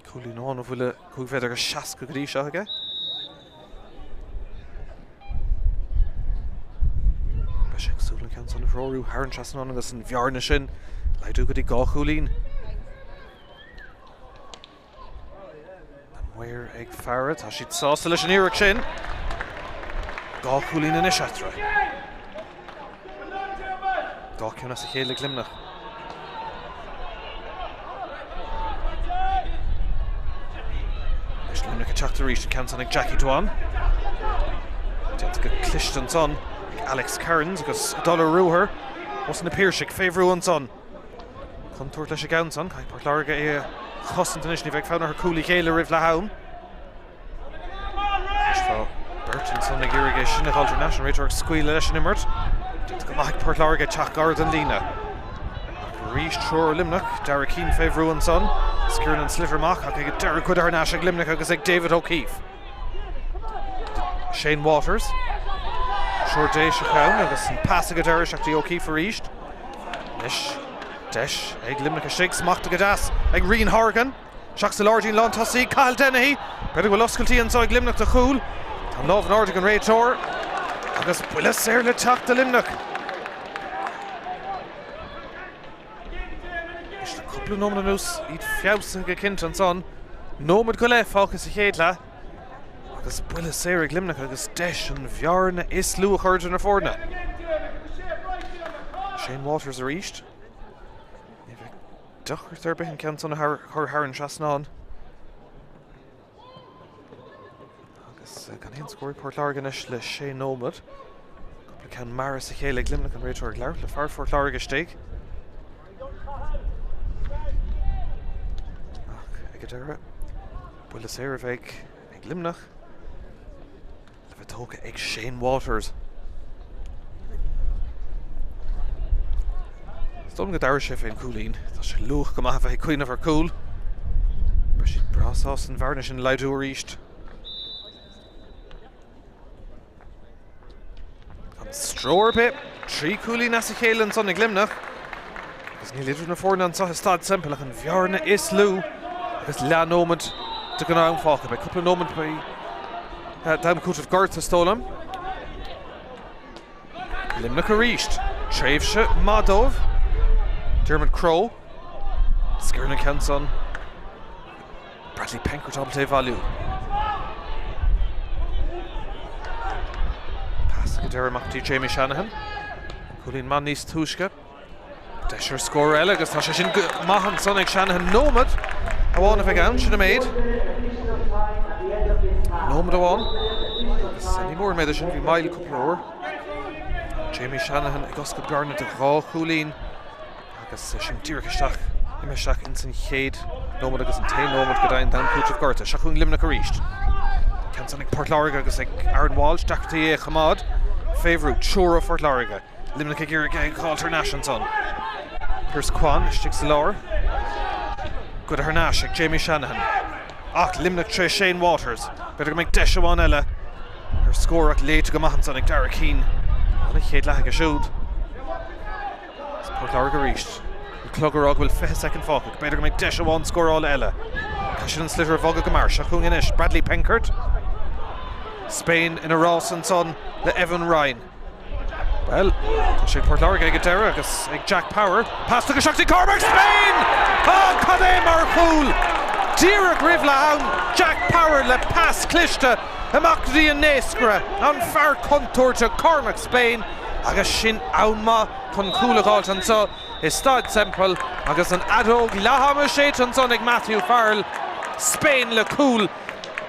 Cúlín an a bhfuil cúg féidir go seaca go dtí seo aige. Beis ag súlan ceann son a bhróú Haran trasan agus an bhearna sin leidú go dtí gá cúlín. Where ag fearad, tá siad sásta leis an iarach sin. Gá cúlín in Ceathrú. Gá ceanna sa chéile Luimneach. Leis Luimneach a teachta ríist an ceann ag Jackie Dwan. Déanta go clist an son ag Alex Kearns agus Dollar Rúher. Os na Píirseach féhrú an son. Contúirt leis a gceann son, caiith Páirt Láirge é chosint inis ní bheith fána ar cúlaí chéile ribh le haun. Burton son ag irrigé sin ag International réitir scuile leis an immert. Déanta go maith Páirt Láirge teach gard an lína. Ríist trúr Luimneach, Dara Keane féhrú an son. Sciarn an slivermach ach ag deire chud ar Nash ag Luimneach agus ag David O'Keefe. Shane Waters. Trúr déis a cheann agus an pass a go deire seachtaí O'Keefe a ríist. Leis Deis ag Luimneach a shakes machta go deas ag Rian Horgan. Seach sa Láirgín lán tosaí Cathal Dennehy. Beidir bhfuil oscailtí an ag Luimneach de chúl. Tá lámh an Arding an réitóir agus buile séir le teach de Luimneach. Is le cúpla nómad an nús iad fiabhsa go cinnt an son. Nómad go le fáchas a chéad le. Agus buile séir ag Luimneach agus deis an bhearna is lú a chuirde na fórna. Shane Waters a ríist. Duchar there behin ceann son a chur Haran trasnán. Agus gan hén scóir Port Láirge is le sé nómad. Couple can Maris a chéile Luimneach an réiteoir leir le far Port Láirge stig. Ag deire bhfuil is éir bheith ag Luimneach le bheith tóga ag Shane Waters. Stom go dair sé féin cúlín, tá sé luach go maith bheith cuioineh ar cúl. Bar siad brasás an bharne sin leidú ríist. An stróir bit, trí cúlín as a chéile son ag Luimneach. Agus ní lidir na fórna an sathe Staid Semple ach an bhearna is lú. Agus lean nómad de go an fácha, be cúpla nómad bei dam cútah Garth a stólam. Luimneach a ríist, tréimhse Madómh. Dermot Craobh, Skirna Kenson, Bradley Penkert Oblte Value. Pass go deire Mactí Jamie Shanahan. Cúlín man níos túisce. Deisir scór eile agus tá sé sin maihan son ag Shanahan nómad. Amháin a bheith ann sin a méid. Nómad amháin. Agus ní mór méid sin bhí mail cúpla óir. Jamie Shanahan ag oscail garna de rá cúlín. Agus sin tíreach isteach imimeach in san chéad nómad agus an taon nómad go dain dan Cluiche Garta seachún Luimneach a ríist. Kensan ag Port Láirge agus ag Aaron Walsh Tráchtaire chamad Féhrú Teora Port Láirge Luimneach ag Iorig ag Calter Nash son. Pierce Kwan stig sa láir. Good a Harnash ag Jamie Shanahan. Ach Luimneach tre Shane Waters. Beidir go meid deis amháin eile. Ar scór ach léite go maithan son ag Dara Keane. Anna chéad lethe go siúd. Port Láirge ríist. Clugurog bhfuil 5 second fáca. Beidir go meid deis amháin scóráil eile. Caiisiad an slitter a bhogad go mar. Seachún inis Bradley Penkert. Spain in a rás an son le Evan Ryan. Well, tá sé Port Láirge ag deire agus ag Jack Power. Pass to go seachtaí Cormac Spain! Oh, cad é mar chúl! Díreach Drisleáin Jack Power le pass cliste amachtaí an néascra an fear contour to Cormac Spain agus sin Iomána chun cúlagáilt an so is Staid Semple agus an adóg lehama séit an son ag Matthew Farrell Spain le cúl.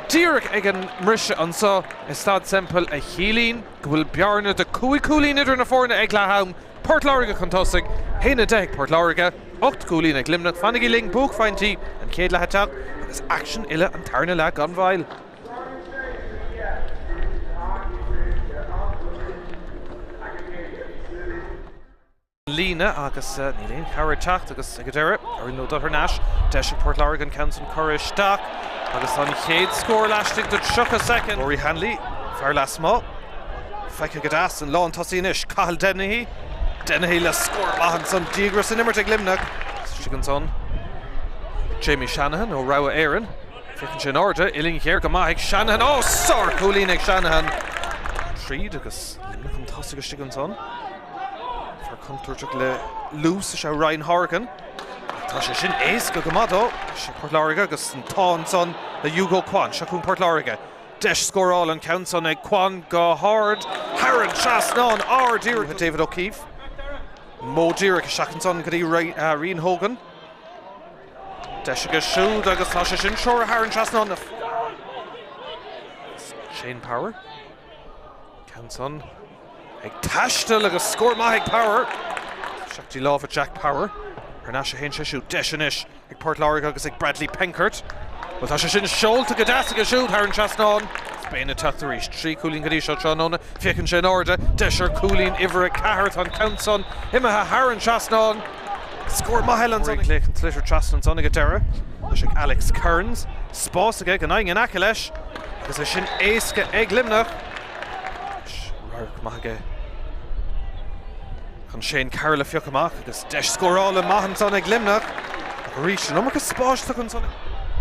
Díreach ag an mrise an so is Staid Semple a chilín go bhfuil bearna de cúlín idir na fórna ag Leathaum. Port Láirge chun tosig héna de Port Láirge 8 cúlín ag Luimneach fannaigh ling búch faintí an céad letheteach agus action ile an tarna le gan bhail. Lína agus ní léon cabhar teacht agus ag deire ar nó Dr Nash deis Port Láirge an Kenson Corish Stack agus an chéad scór leistigh de 3 second. Rory Hanley fear lasmá feice go as an lá an tosaí inis Cathal Domhnaigh le scór maithan son díagras in immert ag Luimneach sigan son Jamie Shanahan ó Rogha Éireann ficinn sin orda iling chéir go maith ag Shanahan ó sár cúlín ag Shanahan tríd agus Luimneach an tosaí go sigan son for contourteach le lús se Ryan Horgan. Tá sé sin éas go gomadó sé Port Láirge agus an táin son le Hugo Kwan seachún Port Láirge. Deis scóráil an count son ag Kwan go hard. HÉireann Trasnán ár díreach a David O'Keefe. Mó díreach seachán son go dtí Rian Hogan. Deis go siúd agus tá sé sin seoir a HÉireann Trasnán. Shane Power. Count son ag taistil agus scór maith ag Power. Seachtí lá for Jack Power. Harnash a hen se siúd deis inis ag Port Láirge agus ag Bradley Penkert. Well tá sé sin seolta go deasa go siúd HÉireann Trasnán. Spain a tucht éis trí cúlín go dtí seo tróna ficinn sin orda deisir cúlín ihre ceart an count son imethe HÉireann Trasnán. Scór maith an son léich an Cluiche Trasnán son ag deire. Leis ag Alex Kearns spás aige go naing an aice leis agus é sin éasca ag Luimneach. Maithe chun Shane Carroll a fioc amach agus deis scóráil maithan son ag Luimneach ríis an amach a spáiste chun son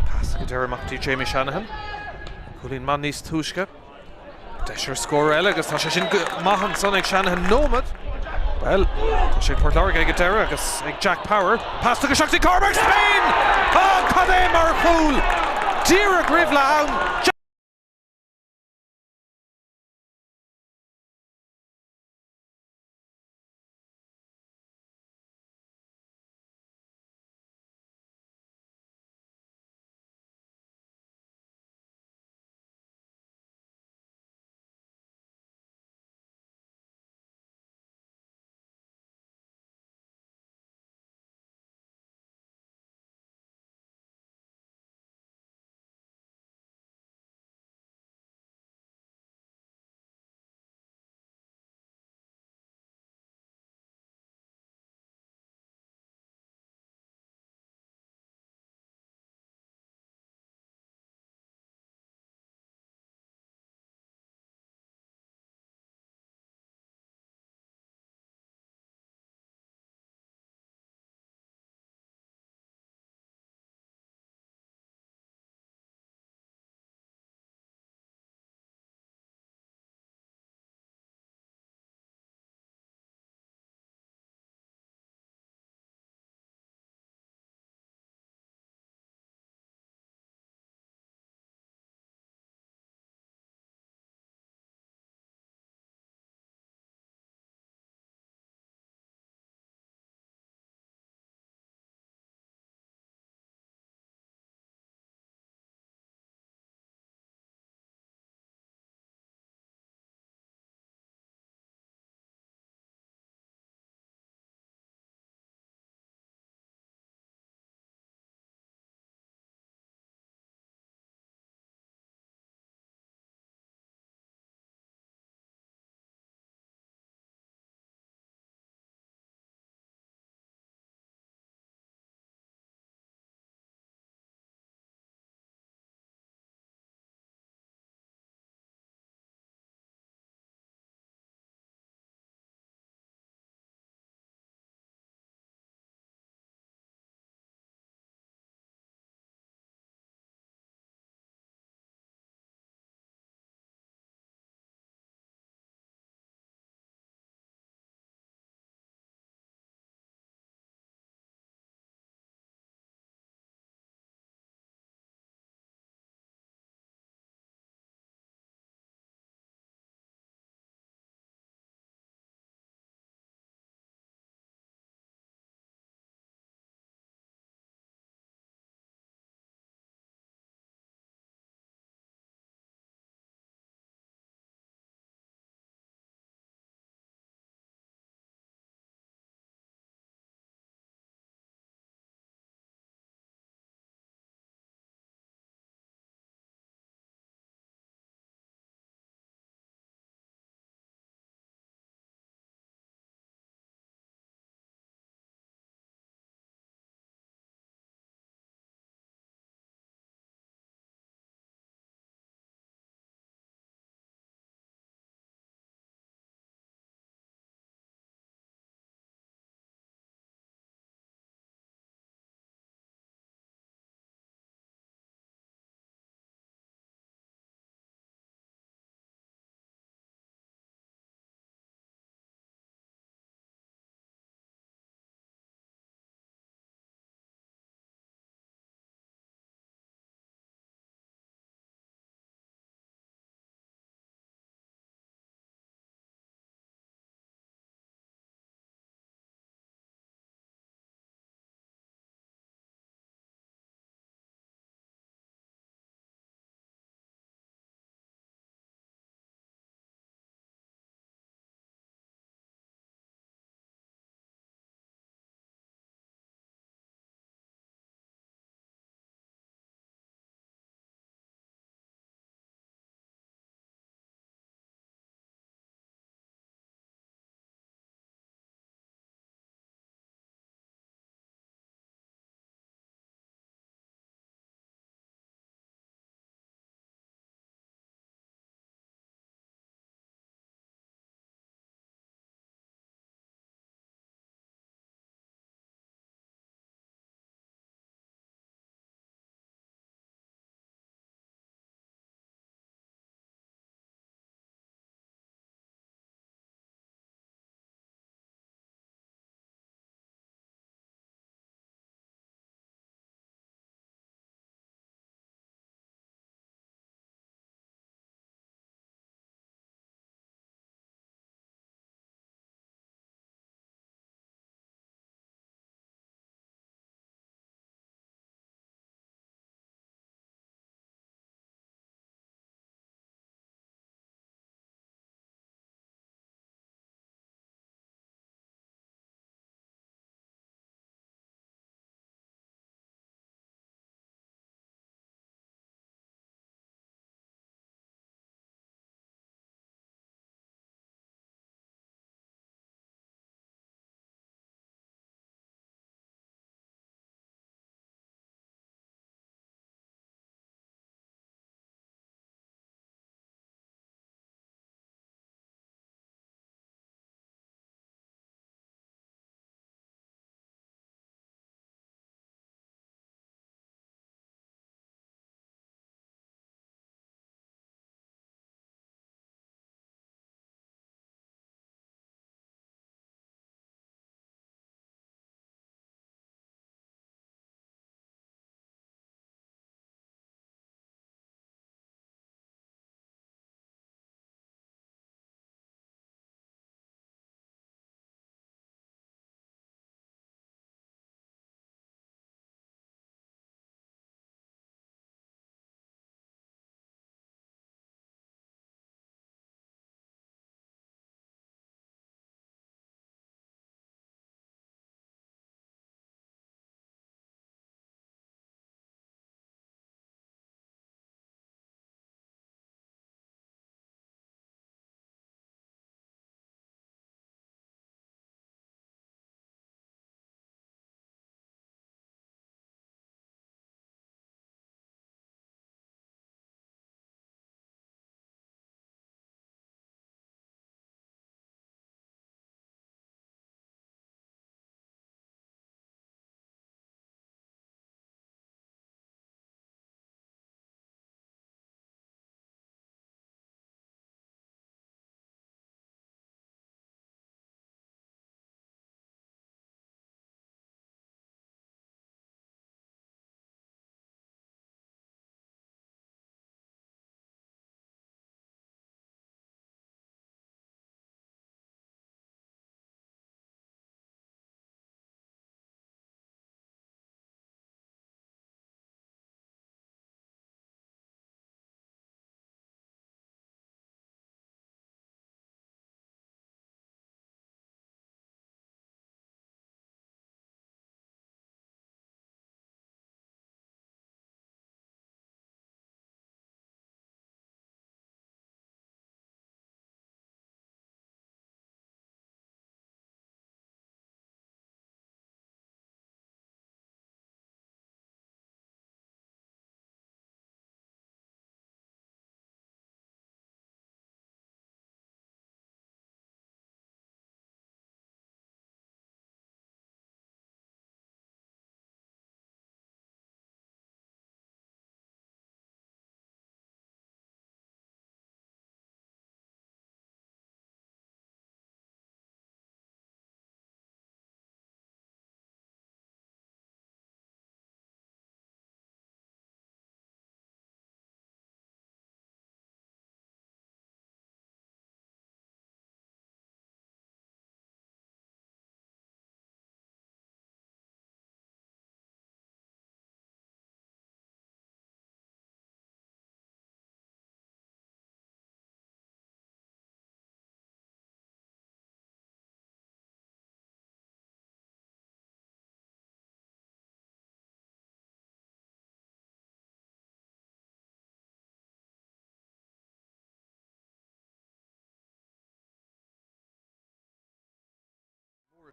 pass go deire Mactí Jamie Shanahan cúlín man níos túisce deisir scór eile agus tá sé sin maithan son ag Shanahan nómad. Well, tá sé Port Láirge ag deire agus ag Jack Power pass go seachtaí Cormac Spain! Oh, cad é mar chúl! Díreach Drisleáin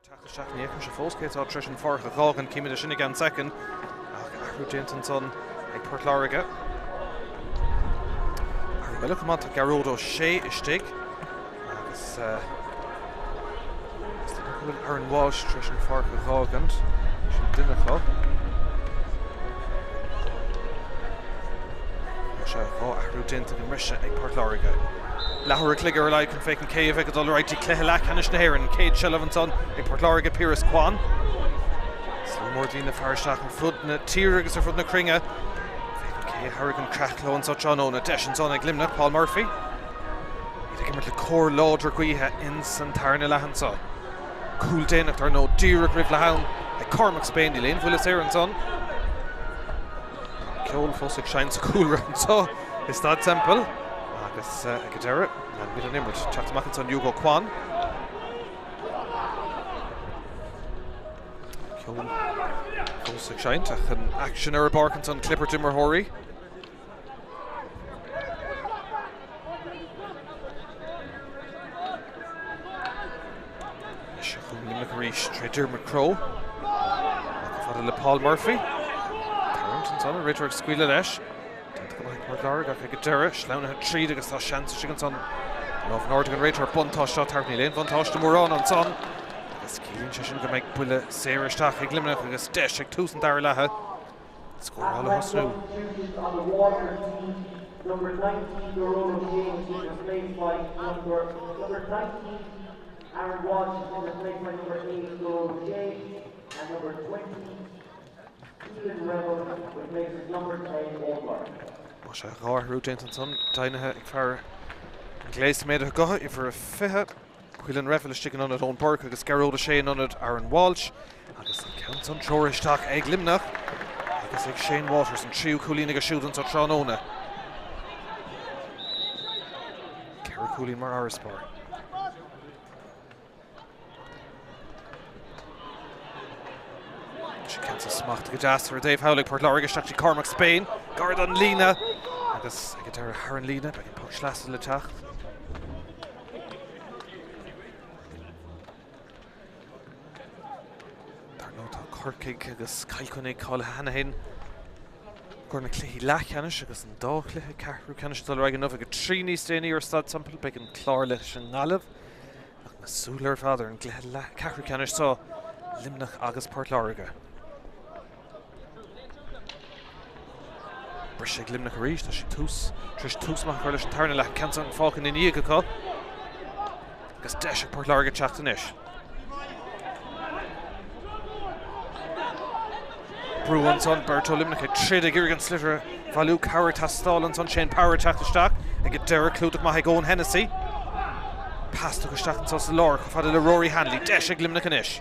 Tráchtaire níoch se fóscéitá tris an farcha gágan cíimiid sinna gan second Ahrú déantain son ag Port Láirge. Well, look at Craobh sé istig agus Aaron Walsh tris an farcha gágant sin duine cho. Se Ahrú déantain an rise ag Port Láirge. Láthúir cligar ar leid chun fécin Céamh ag dul ráidtí Cluiche Ceannais na hÉireann Céad Sullivan ag Port Láirge Píras Cuán. Slú mór dína fearsteach an fud na tír agus ar fud na cringe. Fécin Céamh Harrigan Crackló an Iomána deis an ag Luimneach Paul Murphy. Iad ag mar le cór láidir gaotha in san tarna lehan sa. Cúil déanacht ar nó díreach rih lehan ag Cormac Spain di léon bhuilas éireann son. Ceol fósaigh sein sa cúil ran sa is Staid Semple. Agus ag deire an bit an imrit chatach an Hugo Cuán. Ceol fósaigh sein ach an action ar a barcant an Clipper Dimmer Hóirí. Is a chun Luimneach arís tre Dermot Craobh. Fada le Paul Murphy. Tarrant an ritter ag scuile leis. Port Láirge ag deire sleanna tríd agus tá seans sin son Láh Nordigan réitir buntáistá tartní léon buntáiste mórrán an son agus cíonn sin go méid buile séiristeach ag Luimneach agus deis ag túsan dair lethe scórála hosnú. Number 19, Durlas was replaced by number 19, Aaron Walsh was replaced by number 8, Durlas, and number 20, Ian Rebel replaces number 10, Éile. Se Ahrú déantain son dainethe ag fear an gléis méid a gotha ifar a fithe chuileann reifil sticin an ón parc agus Craobh sé an Aaron Walsh agus an count an teoiristeach ag Luimneach agus ag Shane Waters an tríú cúlín agus siúdan sa Tráchtaire. Ceithre cúlín mar Arispar. She can't smacht go deasar Dave Howling Port Láirge strategy Cormac Spain guard an lína agus ag deire HÉireann lína ag an puch sleasa le teach. Dar nó tá corcaig agus cailconnaigh cáil hanahin gur na Cluiche Ceannais agus an dá Cluiche Ceathrú Ceannais dul raig an nuh go trí níos déanaí ar Staid Semple beag an chlár leis an nalamh ach na súlar fáidir an Cluiche Ceathrú Ceannais tá Luimneach agus Port Láirge. Bris ag Luimneach arís tá si tris túsmach ar leis an tarna le cansa an fácan in íoga có agus deis ag Port Láirge Ceannais. Brúan son Berto Luimneach ag tríd ag Iogan Sliver bhailú cabhar tastáil son Shane Power teachtasteach ag deire clúdach maith ag Owen Hennessy. Pasta go steach an sa Láir go fada le Rory Hanley deis ag Luimneach inis.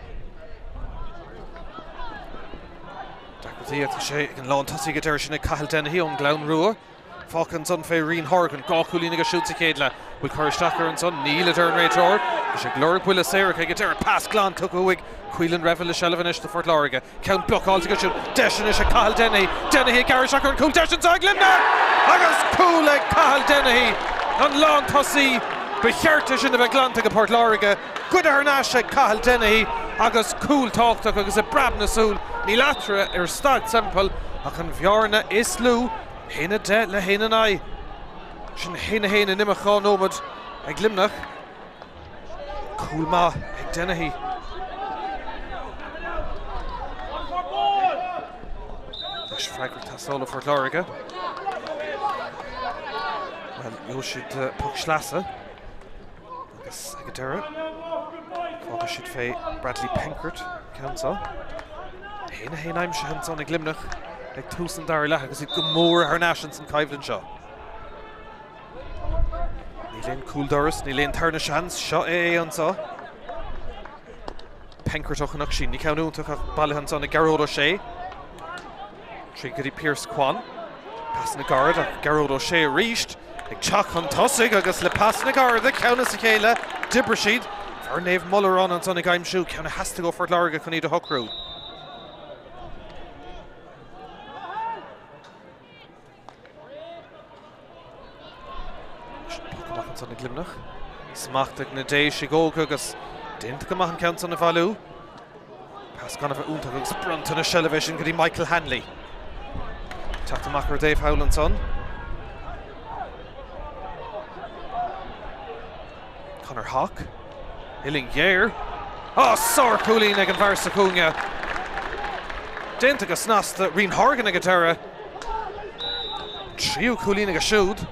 Dacrtíocht sé ag an lán tosaí go deire sin ag Cathal Dennehy ón Glán Rua. Fácan son fé Rian Horgan gá cúlín agus siúta céadla bhfuil chuiristeach ar an son níl a deir an réiteoir gus ag glóir buile séireach ag deire pas glán tucha ag chuileann reifil le Shelvanis de Port Láirge. Count blockáil go siú deiseanis ag Cathal Dennehy. Dennehy gariristeach ar an cúl deis an sa Luimneach agus cúil ag Cathal Dennehy an lán tosaí bechearta sin a bheith glánta go Port Láirge. Good ar náis ag Cathal Dennehy agus cúil táchtach agus a brabna súl ní leatra ar Staid Semple ach an bhearna is lú héna de le héna nai. Sin héna nimachá nómad ag Luimneach. Cúil má ag Dennehy. Leis freigur tasóla Port Láirge. Well, jo siad puch sleasa agus ag deire. Fága siad fé Bradley Penkert ceansa. Héna aimse hen son ag Luimneach ag túsan dair lethe agus iad go mór ar náisian san caimhlann seo. Ní léon cúil doras, ní léon tarna seans, seo é ansa. Penkert ochanach sin, ní ceanúntaach ach bailithe son ag Craobh sé. Trí go dtí Pierce Cuán. Pas na gard ach Craobh sé ríist ag teach an tosaigh agus le pas na gard a ceanna sa chéile dibre siad. Fear néamh mullerán an son ag aimsiú ceanna heasta go Port Láirge chun iad a hocrú. Son ag Luimneach. Smachtach na déis sig óga agus Dint go maith an count son na bhallú. Pas gan of únta agus brunta na television go dtí Michael Hanley. Teachta machar Dave Howland son. Conor Hawk. Hilling Yair. Oh, sár Coolín ag an bhar sa cúnga. Dint agus snasta Rian Horgan ag a dara. Tríú Coolín ag a siúd.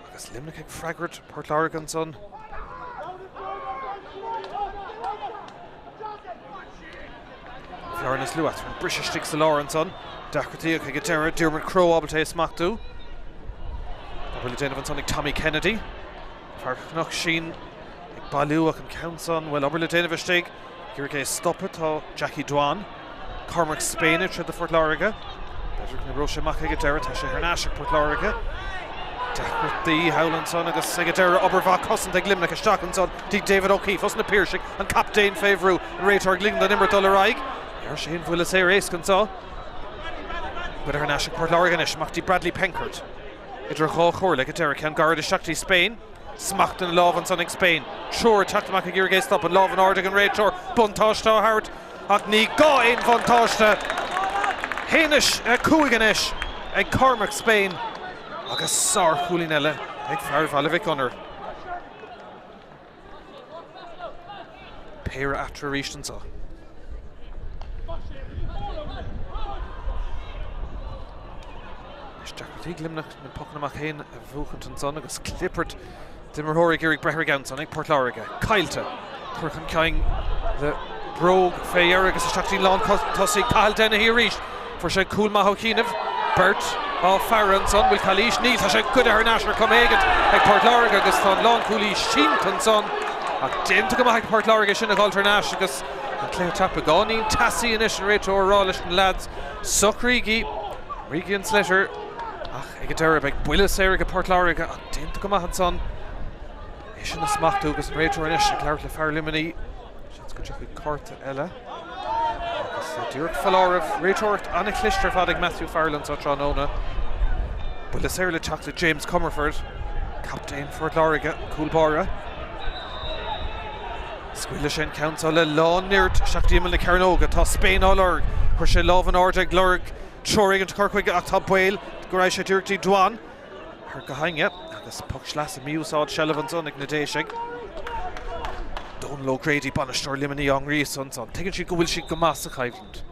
Agus Luimneach ag freagart Port Láirge son. Florence Luat from British Sticks to Lawrenson. Dacratia ag a dara. Diarmuid Craobh ablte smachtú. Double Dana son ag Tommy Kennedy. Farchnach Sheen. Balú an countson well oberle déanamh stig Gyrgé stop it tá Jackie Dwan Cormac Spain at the Fort Láirge Better na Rocha Macha get there tá sé Hernashik Port Láirge Dacrtí Howlandson agus Sigadera Obervach Cosson ag Luimneach Stachanson Dí David O'Keefe os na Piersig an Captain Favorú Réitor Glingda Nimmer Dollarag Ar sé hin bhuiile sé rééis kan sá But Hernashik Port Láirge is Machty Bradley Penkert Idir Chá Chorla get there can guard Shakti Spain Smacht and Love and Sonic Spain. Sure, Chachtamach a Gyrgé stop and Love and Ardigan Rachor. Buntoshta Hart. Agni go in Buntoshta. Hanish Cooganish. And Cormac Spain. Agus Sar Hulinella. Eg Far Valavic on her. Pera after Rishton saw. Jack Limnach and Pocknamach Hain of Vuchenton Son agus Clippert. Dimmer Hori Gerig Breherganson ag Port Láirge. Kailte. Curchan Kying the Brogue Fayer agus Shakti Lawn Tossi Cahill Dennehy reached. For sé Cool Mahokinov. Bert of Farronson will Kalish Neil has a good Hernashir come agent ag Port Láirge agus Thon Lawn Cooley Shinton Son. Ag Dim to come ag Port Láirge Shinach Alternash agus Claire Tapagoni Tassi and Ish and Rachel Rawlish and lads. Suckrigi. Rigi and Sletter. Ach, ag dara bag builis éirigh Port Láirge ach Dint go maith an son. Is sin na smachtú agus an réitor inis ag leabhar le fear Luimneach. Seans go teach Corta Éile. Agus dúirt Falárah réitort anna clistear fad ag Matthew Farland sa Tráchtaire. Builis éir le teachta James Comerford. Captain Port Láirge, Coolbara. Scuile sin council le lán nirt Shakti Imil le Carnóga tá Spain all Lurg. Chuir sé Love an Ardeg Lurg. Trorig into Corcuig ach tá Buil. Goraisha Dirty Dwan. Her Gahange. Agus puck schlas a Miúsáid Shelavan ag na déisig. Don low Grady Banastor Luimneach an Rí son. Tegan si go bhfuil si go más a Chaidland.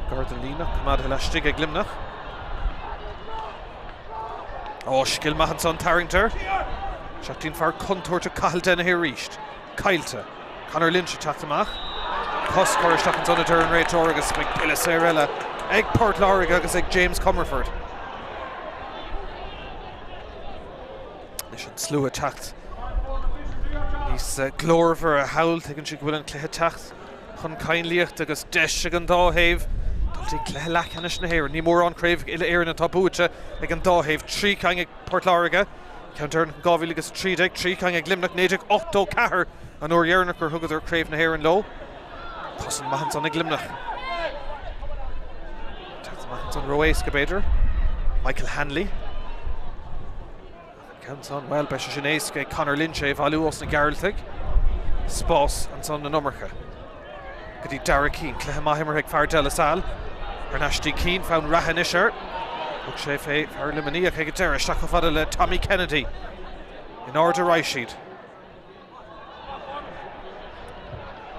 Gardalina cumad heile stig ag Luimneach. Oh, skill Mahanson Tarrington. Shaktin far contour to Cahill Dennehy reached. Kailte. Conor Lynch Chachtamach. Coscor Stachanson a Durin Réitor agus ag Builis Éire ag Port Láirge agus ag James Comerford. Is an slú a tacht. Nís glór a hawl tegan si bhfuil an cléthe tacht. Chun cainlíocht agus deis ag an dáhéamh. Dultí cléthe lechanis na hÉireann. Ní mór an Craobh Éile Éireann an tabúte ag an dáhéamh. Trí caing ag Port Láirge. Counter Gábhíl agus trídeag. Trí caing ag Luimneach néideag 8 cahar. An Éireannach gur thugad ar Craobh na hÉireann low. Cosson Mahanson ag Luimneach. Teachta Mahanson Roéis go beidir. Michael Hanley. Countson well be sin éisce Conor Lynch bhallú os na Gairltaigh. Spás an son na Nummercha. Go dtí Dara Keane cléthe maithimir ag fear Dela Sal. Ar Nashtí Keane found Rahan Isher. Thug sé fé fear Luimneach ag deireadh isteach fada le Tommy Kennedy. In order Rashid.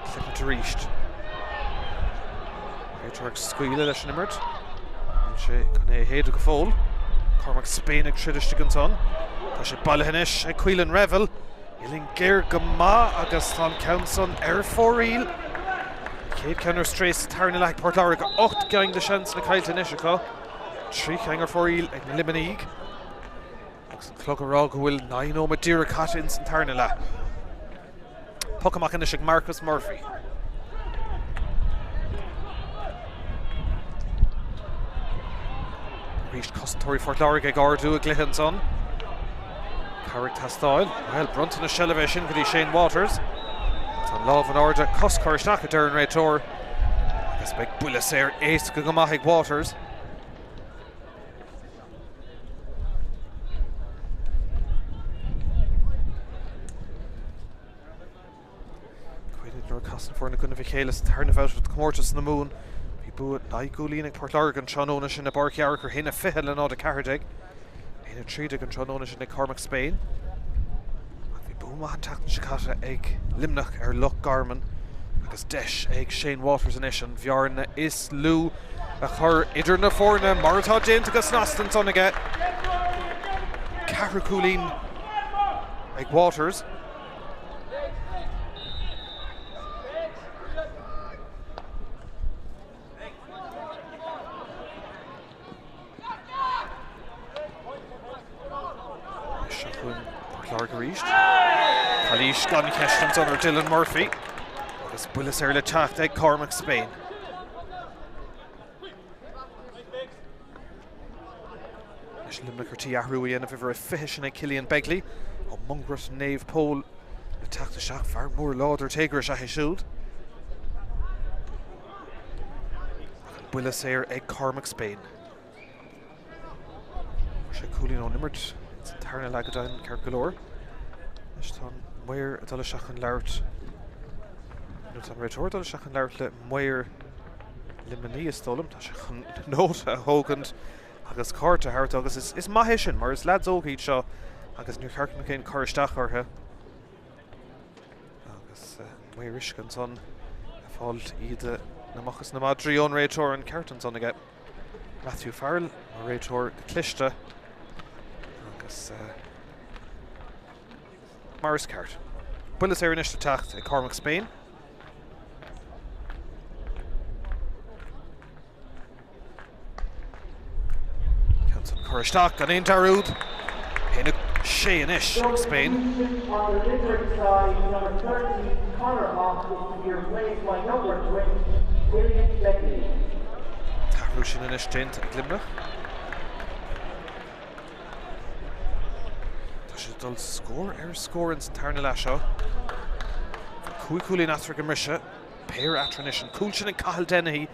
Clippert to reached. Réitor scuile leis an imirt. Sé chun é héad go fóil. Cormac Spain ag tridiiste an son. Tá sé bailthanis ag Cuilan Revel. Illing Geir go maith agus tá Countson ar fóríl. Céad ceannar stréis tarna le Port Láirge 8 gang de seans na cailte inis acu. 3 gang ar fóríl ag na Luimneach. Agus an clog ará go bhfuil 9 ó Madeira cat in san tarna le. Puck amach inis ag Marcus Murphy. Reached Costontóirí Fort Láirge ag Ardú ag Gluicheann son. Carrick Tastáil. Well, Brunton a Shellevation go dtí Shane Waters. Tá Love an Ardeg Coscor isteach a Durin Réitor. Agus beag Builis éir éisce go maith ag Waters. Míchéal is turning out with the Comórtas na Moon. Bú na Luimneach Port Láirge an Trónóna sin na Barcearachar hina fihil an áda Cardig. Hina trídig an Trónóna sin na Cormac Spain. Bhí bú maithan tachtan sicata ag Luimneach Loch Garman agus deis ag Shane Waters in isin. Bhearna is Lou a chur idir na fórna martá déint agus nastan sonnaige. Ceathrú ag Waters. Láirge ríist. Calís gan ceistans under Dylan Murphy. Agus bulas le tacht ag Cormac Spain. Is Luimneach tí ahrú íana bhí a fihisin ag Cillian Begley. Ó mungras Nave Pole le tacht a seach fear mór láidir teagra a siúd. Bulas ag Cormac Spain. sé cúlín ó nimmert. Tarna lagadain Carcolor. Is tan muir a dul seach an leirt. Nu tan réitor dul seach an leirt le muir limení is stolam tá se nót a hógant agus carta hart agus is maithé sin mar is lads ógaid seo agus nu chartna cén choristeach orthe. Agus muir iscan son a fáilt iad na machchas na madrión réitor an cartan son aige. Matthew Farrell a réitor Cluiche. Maris Cart. Bulas initial tacht ag Cormac Spain. Canson Coristach an ein Darúd. In a sé inis Spain. On the Liberty side, number 30, Connor Hawk is to be replaced by number 20, William Begley. Ceathrú sin inis déint ag Luimneach. Dul score score in Tarna Lasho. Cúlín Athra Gamisha, Pair Atranition, Coolchin and Cahill Dennehy,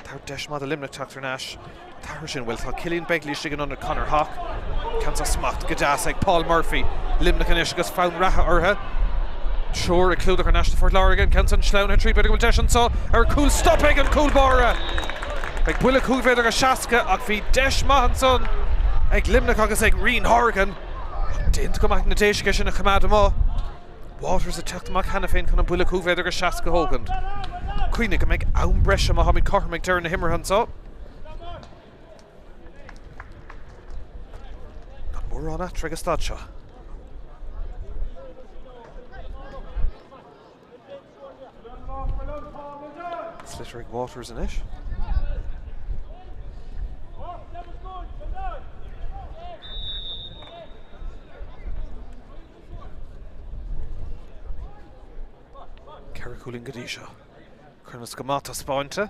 Tar Deshma the Luimneach Tachtarnash, Tarishin will Cillian Begley Shigan under Connor Hawk, Kansas Smacht, Gadasek, Paul Murphy, Luimneach and Ishgas found Raha Urha, Sure, a clue to National Fort Láirge, Kansan Schlown and Tree Bidigal Deshan saw, or cool stopping and cool Bora. Like Willa Coolveder Shaska, Akvi Desh Mahanson, Eg Luimneach Agus Eg Reen Horgan. Didn't come back in the day, she in a Kamadama. Waters a checked Mac Hannafin can a bullock who veder a Shaska Hogan. Queen can make Aumbresha Mohammed Cormac turn the Himmerhans up. Got more on that, Tregastacha. Slittering Waters in it. Cúlín Gadisha. Chuna Scamata Spáinte.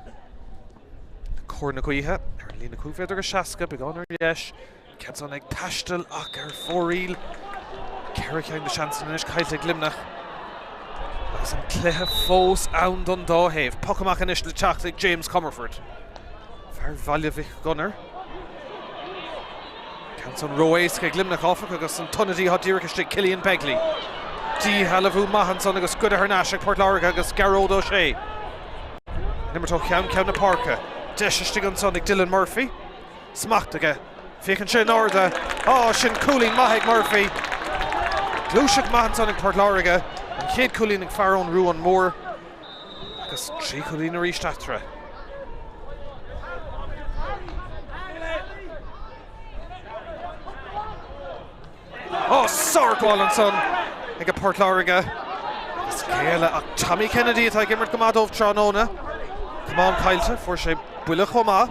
Corna Cuiha. Lína Cúfeidir Shaska, Begonar Yesh. Kenson ag Tastal ach Fóríl. Carricain the Shanson inis Cailte Luimneach. Agus an Cluiche fós ann don Domhnaigh. Pocamach inis le teacht ag James Comerford. Fair Valjavich Gunner. Kenson Roéis ag Luimneach ofach agus an Tunnadí Hodíriciste Cillian Begley. Dí Halavú Mahanson agus Good Hernashik Port Láirge agus Garrod O'Shea. Nimmer to Ceann na Parka. Deisistig son ag Dylan Murphy. Smachtaige. Féchan sin orda. Oh, sin Cúlín Maithig Murphy. Glúiseach Mahanson ag Port Láirge. An chéad Cúlín ag Farrón Ruan Moore. Agus trí Cúlín a ríist atra. Oh, Sark Wallenson. Ag a Port Láirge. Scéile ach Tommy Kennedy atá gimmert go mad óh Trónóna. Come on Cailte, for sé buile chomá.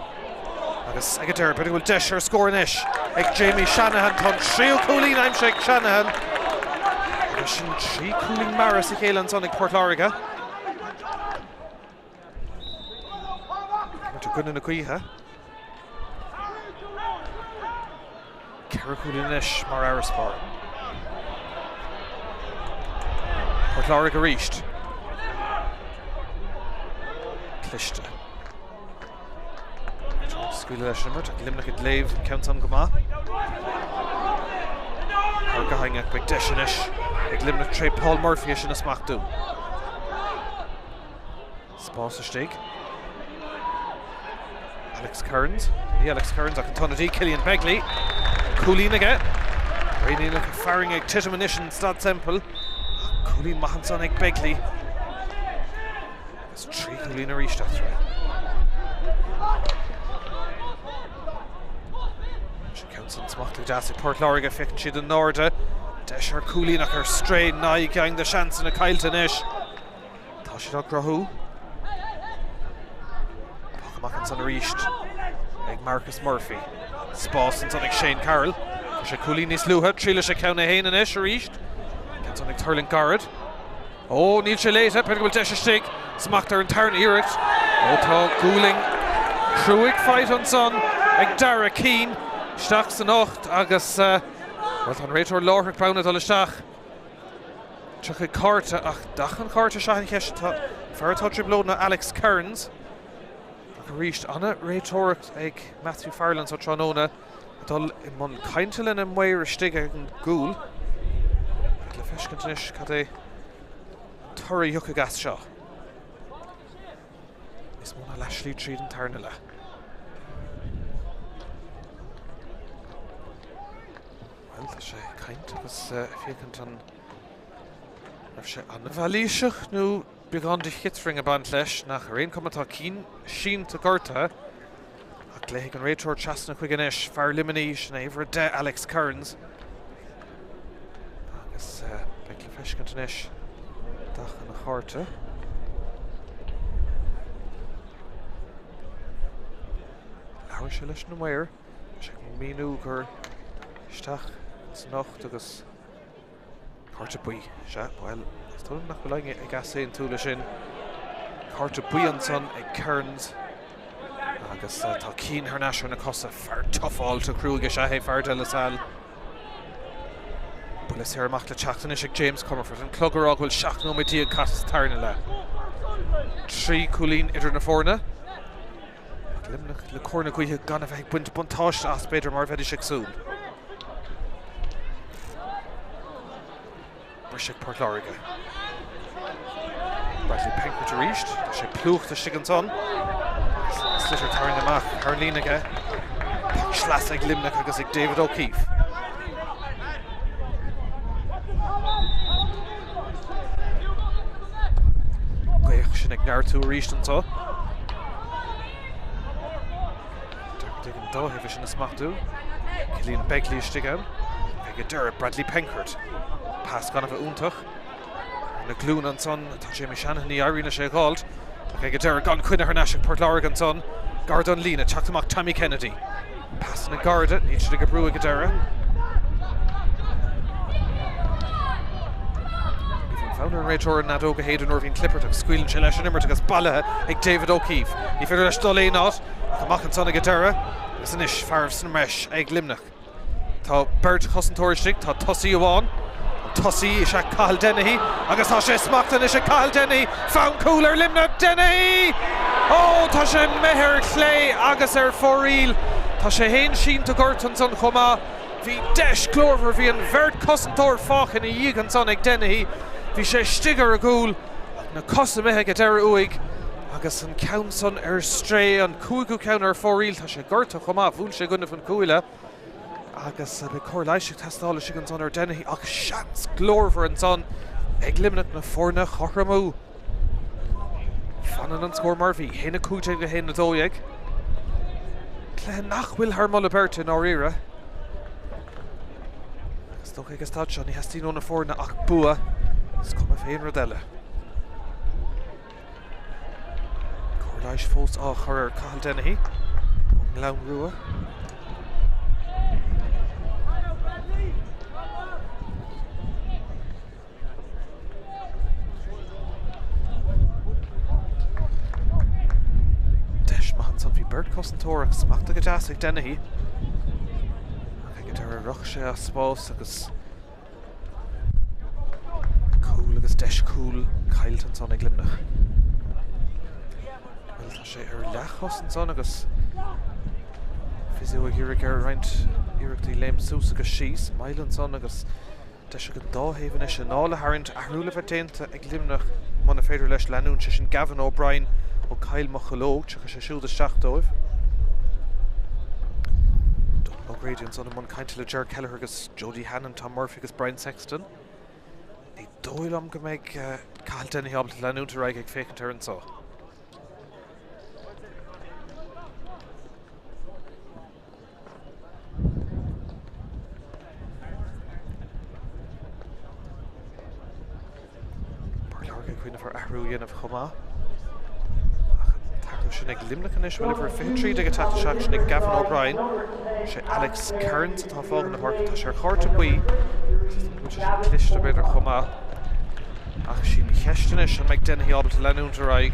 Agus ag a deir, but it will Desher score in ish. Ag Jamie Shanahan ton trío Cúlín I'm Shake Shanahan. Agus sin trí Cúlín Maris ag Éile son ag Port Láirge. Gimmert a gun in a cuithe. Ceathrú Cúlín ish mar Araspar. Port Láirge reached. Cluiche. Scuile leis nimmert, Luimneach ag Léamh Ceann go maith. Ar gaithing ag beag deisinis ag Luimneach Paul Murphy sin a smachtú. Spás Stig. Alex Kearns. Alex Kearns ach an tonadí Cillian Begley. Coolín aige. Réine le faring ag titiminishin Stad Semple. Coolín Mahanson ag Begley. It's 3 Coolín a ríist after. She counts on smachtly jazzy Port Láirge ficin siad an Norde. Deis ar Coolín ach ar strain náigh gang the chance in a Cailta ish. Tá siad ag Grahú. Mackinson ríist ag Marcus Murphy. Spás an ag Shane Carroll. Tá sé Coolín níos luha, tríle sé ceann a héanaan ish a ríist. Ceann ag Thurling Garrett. Ó, níl sé léite, peidir bhfuil deis a stig. Smacht ar an tarn iirecht. Ó, tá Gúling cruig fight an son ag Dara Keane. Steach san 8 agus well, an réitor láthraigh browna dul isteach. Tuach ag Carta ach dachan Carta seachain ceist fearrtá driblód na Alex Kearns. Ríist anna réitóireacht ag Matthew Farland ó Tróna dul I mun caintealin an mhair a stig ag an gúil. Le feiscint inis cad é tuirí thucha gas seo. Is muna leislí tríd an tarna le. Well, tá sé caint agus fiacant an raibh sé anna bhealíiseach nó began de hitring a band leis nach réon commentá cín sin to Gorta ach léigh an réitor chasna chuig inis fear Luimneach na éibre de Alex Kearns agus beag le feiscint inis dach an na Charta leabhar sé leis na mhair sé Mionúr gur isteach san 8 agus Carta buí se well Tá nach go leige ag gas éon túla sin Carta buí an son ag Kearns agus tá cín ar náisiú na cosa fear tougháil to Craobh se hé fear Drisleáin Bulas ar amach le teachtain ag James Comerford an clogar ág bhfuil seach nó métí ag catas tarna le 3 Coolín idir na fórna Luimneach le córna gaotha gan a bheith buint buntáiste as beidir mar bheith siagsún Brisig Port Láirge Bradley Penkert a ríist, tá sé plúcht a sigan son Slitter tarn amach, Hurling aige Slas ag Luimneach agus ag David O'Keefe Gaoch sin ag neartú a ríist antá Dig an dóibh sin a smachtú Cillian Begley stig ann ag a deireadh Bradley Penkert Pass gan a bheith úntach na glún an son tá sé Míchéal ní airína sé gáilt ach ag a deireadh gan cuine ar náisiach Port Láirge an son Garda an lína teach amach Tommy Kennedy Pass na Garda ní siad ag a brú ag a deireadh Bhíonn fáilear an réitor an nadóga héidir nóir bhíonn clippert ag scuilann sé leis an immert agus bailithe ag David O'Keefe ní féidir leis dul éon áit ach amach an son ag a deireadh agus inis fearmh san meis ag Luimneach Tá Bert chosantóiristigh tá tosaí amháin Tosaí is a Cathal Dennehy agus tá sé smachtan is a Cathal Dennehy found cooler Luimneach Dennehy ó tá sé methir chlé agus ar fóríl tá sé héin sin to Gorton son chomá hí deis clóver hí an bheirt cosantóir fáchan i dhéag an son ag Dennehy hí sé stigar a gúil na cosa methe go deire uig agus an ceann son ar stré an cúigú ceann ar fóríl tá sé gorta chomá bhúil sé gunna fan cúile agus be cóir leiseach testála sig an son ar Dennehy ach seans glórmhar an son ag Luimneach na fórna chothramú fanan an scór mar bhí héna cúte go héna dóiag clé nach bhfuil thar molla Bert in áíire agus dócha agus tá se ní heastíú na fórna ach bua is cum a féin rodile cóir leis fós á chur ar Cathal Dennehy lán rua Bert cosantóir agus smachta go deas ag Dennehy ag ar a ruch sé a spás agus cúil agus deis cúil cailt an son ag Luimneach Well tá sé ar lechos an son agus fiú ag iirigh ar roint iirigtaí léim sús agus síos mail an son agus deis go dáhéhann is an nála hairint ahrúla bheith déanta ag Luimneach Muna féidir leis leanúin sin Gavin O'Brien ó Kyle Mochalóg tu sé siúd isteach dóibh. O'Grady an son mun cainte le Ger Kelleher agus Jody Hannon, Tom Murphy agus Brian Sexton. Ní dóil am go méid cail denna heabal leanúin tar ag fécintar an só. Láirge cuioine for ahrú dhéanamh chomá. Tarú sin ag Luimneach inis bhfuil for fé ag atá seach sin ag Gavin O'Brien. Sé Alex Kearns atá fágan na park tá sé chuirte buí. Cliste beidir chomá. Ach sin cheisteinis an meid denna heabal leanúin tar ag.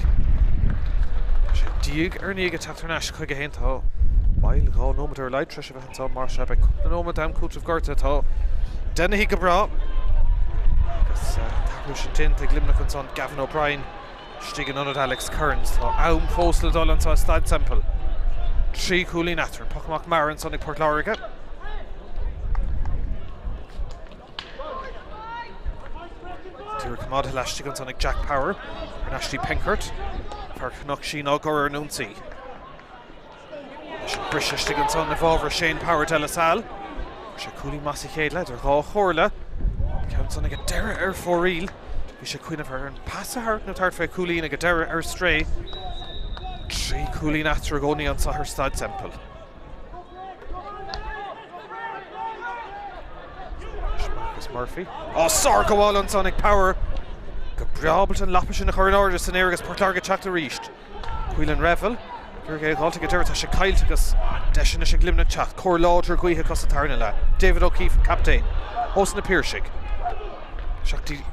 Sé díag arníag atá Ceannais chuig a héntá. Bail gá nómad ar leid treis a bheith antá mar se beag cúpla nómad am cútamh gorta atá denna hí go brá. Agus tarú sin tint ag Luimneach an son Gavin O'Brien. Stigan anad Alex Kearns tá am fósla dul antá Staid Semple. Trí cúlín after Pachmach Marin son ag Port Láirge. Dúr cumad leistigh an son ag Jack Power ar Ashley Penkert far chnach sin á gur ar núnsaí. Sé brisistigh an son na bhábhar Shane Power de la Salle. Sé cúlín massa chéad le ar gá chóirla. Ceann son ag a deire ar fóríl. Bhí sé cuioineh ar an pasa thart na tart fé cúlín ag a deire ar stray. Trí cúlín after a gcónaí an sahar Staid Semple. Marcus Murphy. Sár go bháil an son ag Power. Go breabalt an lapis in na chuir áide san éir agus Port Láirge teachta ríist. Cuilan Revel. Gur gé háilta go deire tá sé caiilte agus deisina sé Luimneach teacht. Cór láidir gaotha cos tarna le. David O'Keefe captain. Os na Piersig. Seachtaí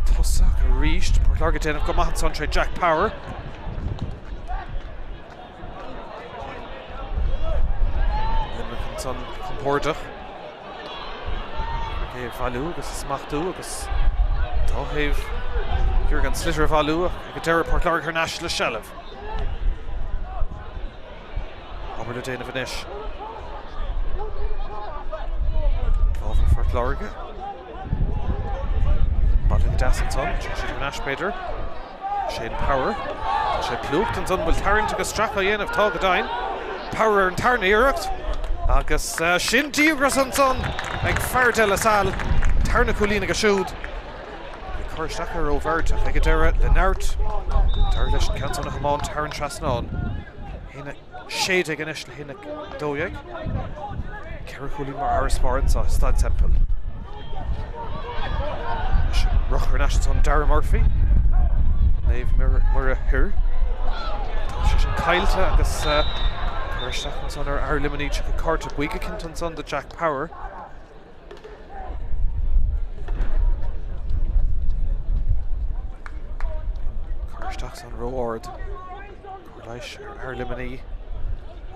tosa go ríist. Port Láirge déanamh go maithan son tre Jack Power. Luimneach an son compordach. Gur gé bhailú agus smachtú agus tá héh gur gan slitter bhailú ag go deire Port Láirge ar naisle shellah. Obair le déanamh inis. Bhábhar Port Láirge. Balling das an son, sé Ceannais beidir. Shane Power. Sé plúcht an son bhfuil tarint agus stracha dhéanamh tá go dain. Power an tarna iireacht. Agus sin díogras an son ag fear de la Salle. Tarna cúlín agus siúd. Bhí chuirteach ar óbhairt ag go deire le neirt. Tar leis an ceann son na Hamán tarn trasnán. Hína séad ag inis le hína dóiag. Ceir cúlín mar ar spáin sa Staid Semple. Rochar national son Darren Murphy. Nave Mura Hur. Tá sé sin caiilte agus chuirteach an son ar Luimneach go carta buige cint an son de Jack Power. Chuirteach son Roard. Cluiche ar Luimneach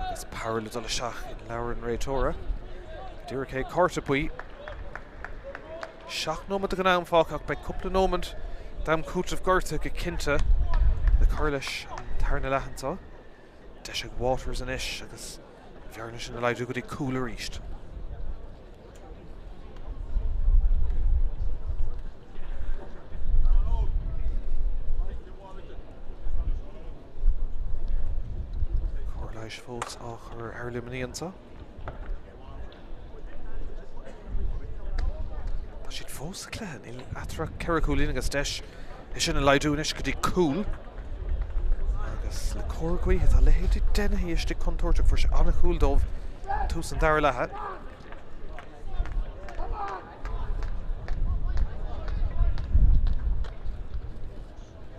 agus Power le dul seach in Lauren Réitóra. Dúr cé carta buí. Seach nómad a go nám fácach beidh cúpla nómad dam cútamh gorta go cinnte le Cluiche an tarna leithantá. Deis ag Waters an isis agus bhearna sin na leidú go dtí cúla ríist. Cluiche fós á chur ar Luimneach. Tá siad fós a cléan il atra ceir cúlín agus deis is sin na leidú inis go dtí cúl. Agus le cóirgaí tá lehéadí denna híiste contúirteach for sé anna chúl dómh tús an dair lethe.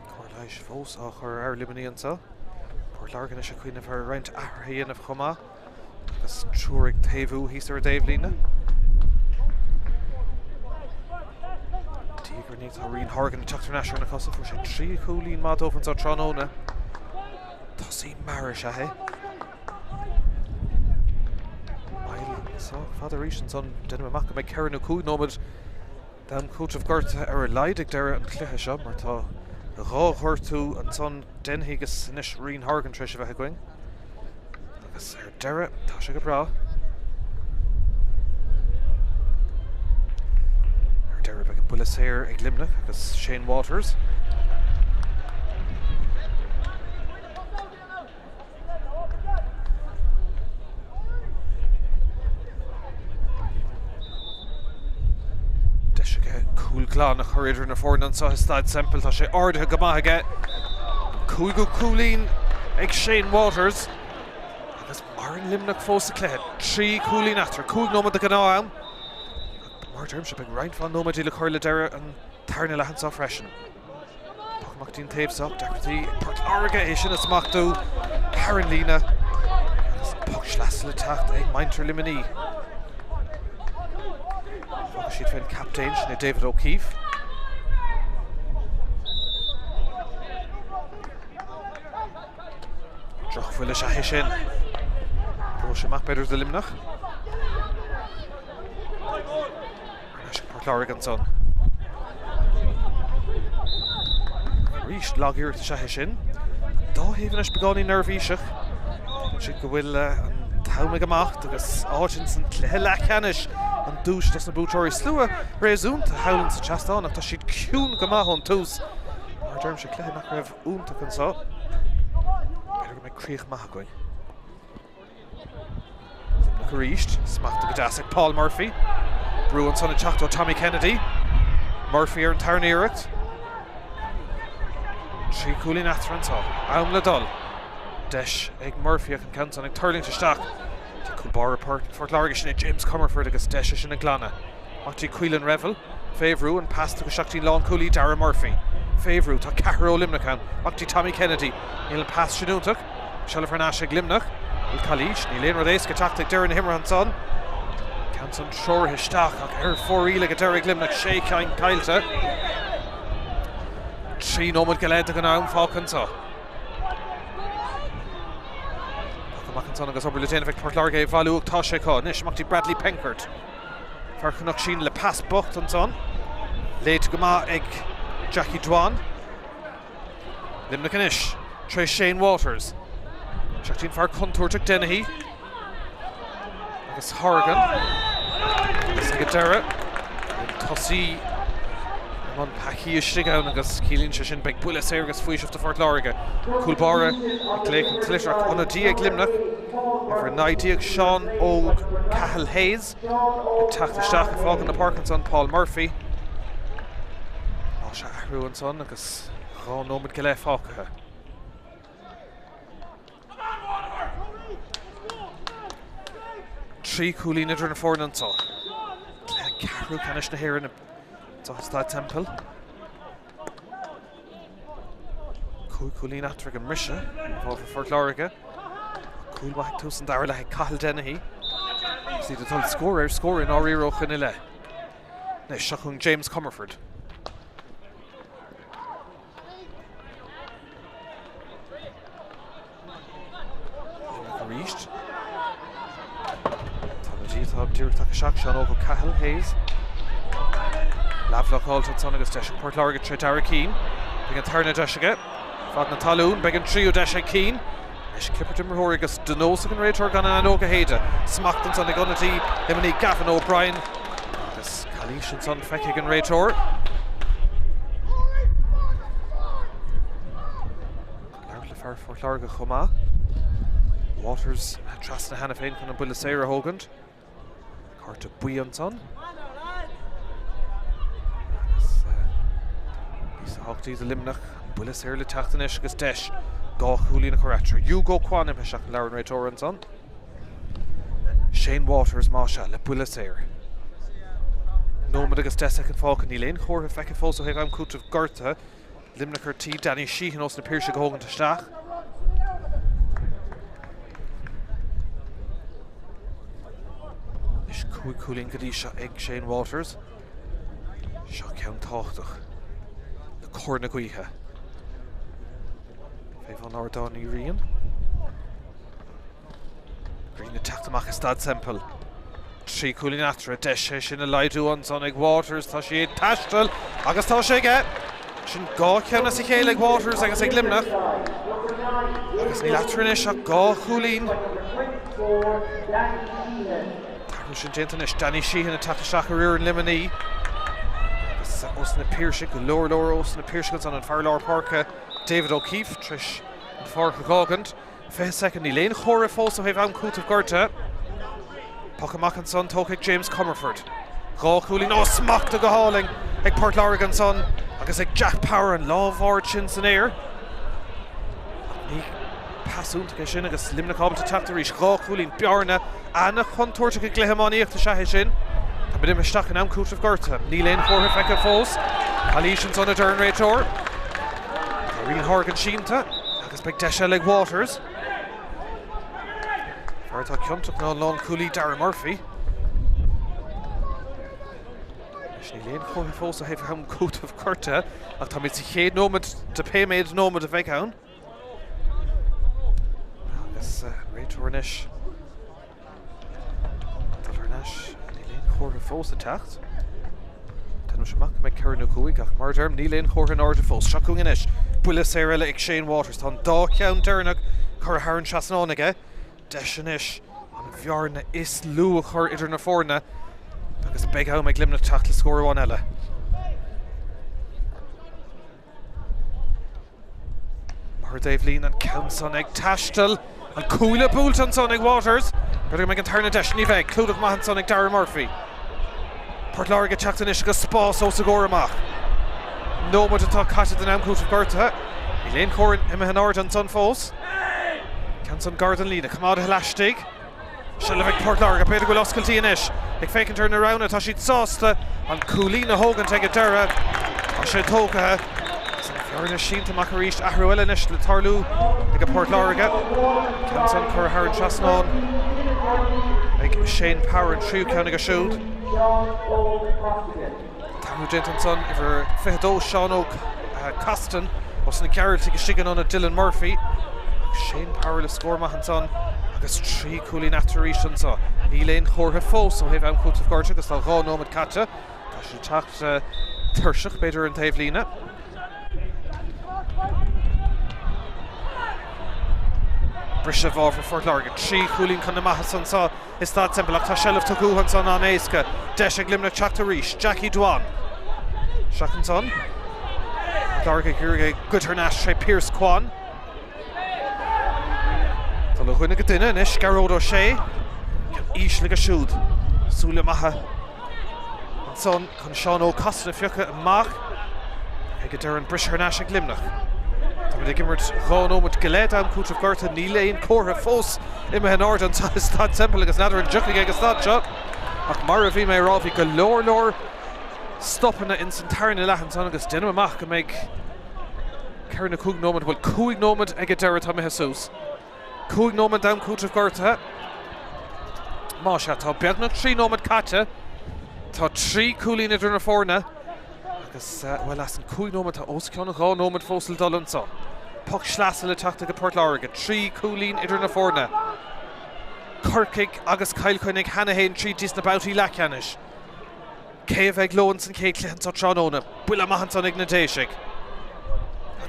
Cluiche fós á chur ar Luimneach. Port Láirge is a cuioineh ar roint athraithe dhéanamh chomá. Agus trúraigh taobhú híos ar Dave lína. Tígur ní tá rion Hargan na Ceannais na cosa for sé trí cúlín má dómhan sa tróna. Tá sí mar se hé. Bail sa fada ríis an son denna amach go méid ceann na cúd nómad dam cútamh gorta ar leid ag deire an Cluiche seo mar tá rá chuirtú an son dennaí agus inis rion Hargan treis a bheith going. Agus ar deire tá sé go brá. Ar deire beag an bula séir ag Luimneach agus Shane Waters. glán a choidir na fórnan sa Staid Semple tá sé ardithe go maithe cúigiú cúlín ag Shane Waters agus mar an Luimneach fós a Cluiche 3 cúlín after cúig nómad a gná am mar dermse big right fan nómad le chuirle deire an tarna lehan sa freisin Pach tín taobh up deirtí Láirge é sin is machtú Haran lína agus Pach sleas le tacht ag maintar Luimneach Fága siad féin captain sin David O'Keefe Droch fuil is a sin Bro sé mac beidir de Luimneach Láirge an son Ríist lágíir se sin dá héhann is beáí nervhíiseach si go bhfuil an thamig amach agus áin san Cluiche lechanis an dúis na bútóirí slua réúnta helann sa teastán ach tá siad ciún go maith an tús mar derm sé Cluiche nach raibh úntaach an sá beidir go méid críoch maith goin Luimneach a ríist smachta go deasach Paul Murphy Brú an son teachtó Tommy Kennedy Murphy ar an tarnéireacht 3 cúlín after an tá am le dul deis ag Murphy ag an canton ag Hurling isteach Tá cúlbar Fort Láirge sin James Comerford agus deis sin na glána Mátí Cuilan Revel Féhrú an pasta go seachtaí lán cúlí Dara Murphy Féhrú tá Ceathrú Luimneach Mátí Tommy Kennedy níl an pass sinúntaach Seala Farnáis ag Luimneach il Cluiche ní léon rud éasca teacht ag Darren Himmer an son Canton Shore isteach ach ar 4 Éile go Derek Luimneach sé cain cailte 3 nómad go leid a go nám fácantá Macantón agus obair le déanamh Port Láirge bhallúach tá sé cá níos machtaí Bradley Penkert Farchanach sin le pass bocht an son léit go maith ag Jackie Dwan Luimneach inis tre Shane Waters Seachtaín far contúirteach Domhnaigh agus Horgan agus go deire tosí man pací istigán agus cílín se sin beag buile sé agus faoiseachta Fort Láirge Cúlbára ag léic tuileach anadí ag Luimneach ar naidíag Sean ó Cathal Hayes ag teacht isteach a fágan na Parkinson Paul Murphy á se ahrú an son agus rá nómad go le fácathe Trí cúlín idir na fórnan tá Ceathrú canis na hÉireann Staid Semple cúlín after an mise fá Fort Láirge cúil maith tús an dair le Cathal Domhnaigh sí de tal scóir in áíoch in Éile Nes seachún James Comerford ríist tá dúirteach seach seán ó Cathal Hayes Lábhlach áilteach son agus deis Port Láirge tre Dara Keane beag an tarna deisige fad na talún beag an tríú deis Keane leis clipper marthóir agus donósa an réiteir gan an óga héide smacht an son ag onatí Luimneach Gavin O'Brien agus Calíis an son feiceigh an réiteir Láirge le fear Fort Láirge chomá Waters tras na hena féin chun an buile séire hógant Carta buí an son Háchtaí a Luimneach buile séir le teachtanis agus deis gá chúlín na chorátreÚ go chánim seach an leabhar an réiteir an son Shane Waters má se le buile séir Nómad agus deis ag an fácan ní léon chóirtha feice fós ó heag am cútamh gorta Luimneach ar tí Danny Sheehan os na píirse go hógan isteach Is cúlín go dtí seo ag Shane Waters seo ceann táchtach Corna Guithe Féh an Ardáí rion Grína teachtamach Staid Semple 3 cúlín after a deis sé sin a leidú an son ag Waters tá siad taistal agus tá sé ige sin gá ceanna sa chéile ag Waters agus ag Luimneach agus ní leatrin is a gá cúlín Tarú sin déantain is Danny Sheehan a teachtasteach ar an Luimneach os na píirse go leor os na píirse go an fear leabhar parcha David O'Keefe tris an fárcha gágant fé second ní léon chóra fós ó heibh am cútamh gorta Pach amach an son tógh ag James Comerford gá cúlín ó smachta go háling ag Port Láirge son agus ag Jack Power an lámhhar sin san éir. Ní pasúnta sin agus Luimneach ábalta Chapter rís gá cúlín bearna ana chuntuirte go gléimeánaíochta sethe sin. Tá bid imisteach an amcútah gorta. Ní léon chóirtha feice fós. Chalí sin son a dern réiteoir. Tá rion Horgan sínta agus beag deise le Waters. Tá ceantach ná lán cúlí Darragh Murphy. Ní léon chóirtha fós a hebh ham cútah gorta ach tá mid sa chéad nómad de péméid nómad a bheith ann. Agus réiteoirnis. Ní léon chóirtha fós a techt. Tá semach me ceann na cúig ach mar derm ní léon chóirtha áirde fós. Seacún inis buile sé eile ag Shane Waters. Tá dá ceann Durnach chur a HÉireann seasanónaige. Deisianis an bhearna is lú a chur idir na fórna agus beag am ag Luimneach techt le scór bháin eile. Mar Dave Lín an ceann son ag taistil an cúla búlt an son ag Waters. Beidir meid an tarna deis ní bheith clúdach maith an son ag Darragh Murphy. Port Láirge teachtanis agus spás ó sa góir amach. Nómad atá caite den amcútah gorta. Ní léon chóir imime an áard an son fós. Ceann son Gardan Lína cumáid a leistigh. Se le bheith Port Láirge beidir goil oscailtí inis. Ag fécinn turn around atá siad sásta an cúlína hógan teige deire. Tá sé tócathe. Bhearna sínta mac a ríist ahrú eile inis le tarlú ag a Port Láirge. Ceann son chur a HÉireann seasanán ag Shane Power an tríú ceann ag a siúd. Táú déint an son idir fithadó Seán Ó Castan os na ceartí go sigan an a Dylan Murphy. Shane Power le scór maith an son agus trí cúlí nachtaríis an sa. Ní léon chóirtha fós ó hebh amcútah gorta agus tá gá nómad caite. Tá sé teacht tuirseach beidir an taobh lína. Brisha bhá for Port Láirge. Trí cúlín chun na maithe san sa is Staid Semple ach tá seileamh tucúhan son an éasca. Deis ag Luimneach Chapter rís. Jackie Dwan. Seach an son. Láirge gúrge Gutarnash sé Pierce Kwan. Tá le chuine go duine inis Craobh ó sé. Ís le go siúd. Súla maithe. An son chun Seán Ó Castan fiocha amach. Ag go deireadh an Brisharnash ag Luimneach. Tá bid ag imirt gá nómad go léad amcútah gorta ní léon chóirtha fós imime an áard an Staid Semple agus nadidir an juclaigh ag a Staid seo. Ach mar a bhí mé rábhí go leor stoppanna in san tarna leathan son agus duine amach go méid ceann na cúig nómad bhfuil cúig nómad ag a deireadh tá mé Jesus. Cúig nómad amcútah gorta. Má se tá beagnach trí nómad caite. Tá trí cúlín idir na fórna. Agus well as an cúig nómad tá os ceanna gá nómad fósil dul an sa. Puck sleasa le teachta go Port Láirge. Trí cúlín idir na fórna. Corcaig agus cailcoinnig hanahéin trí dís na bautí lechanis. Céimh ag glóin san céiclean sa tránóna. Buile maithe son ag na déisigh.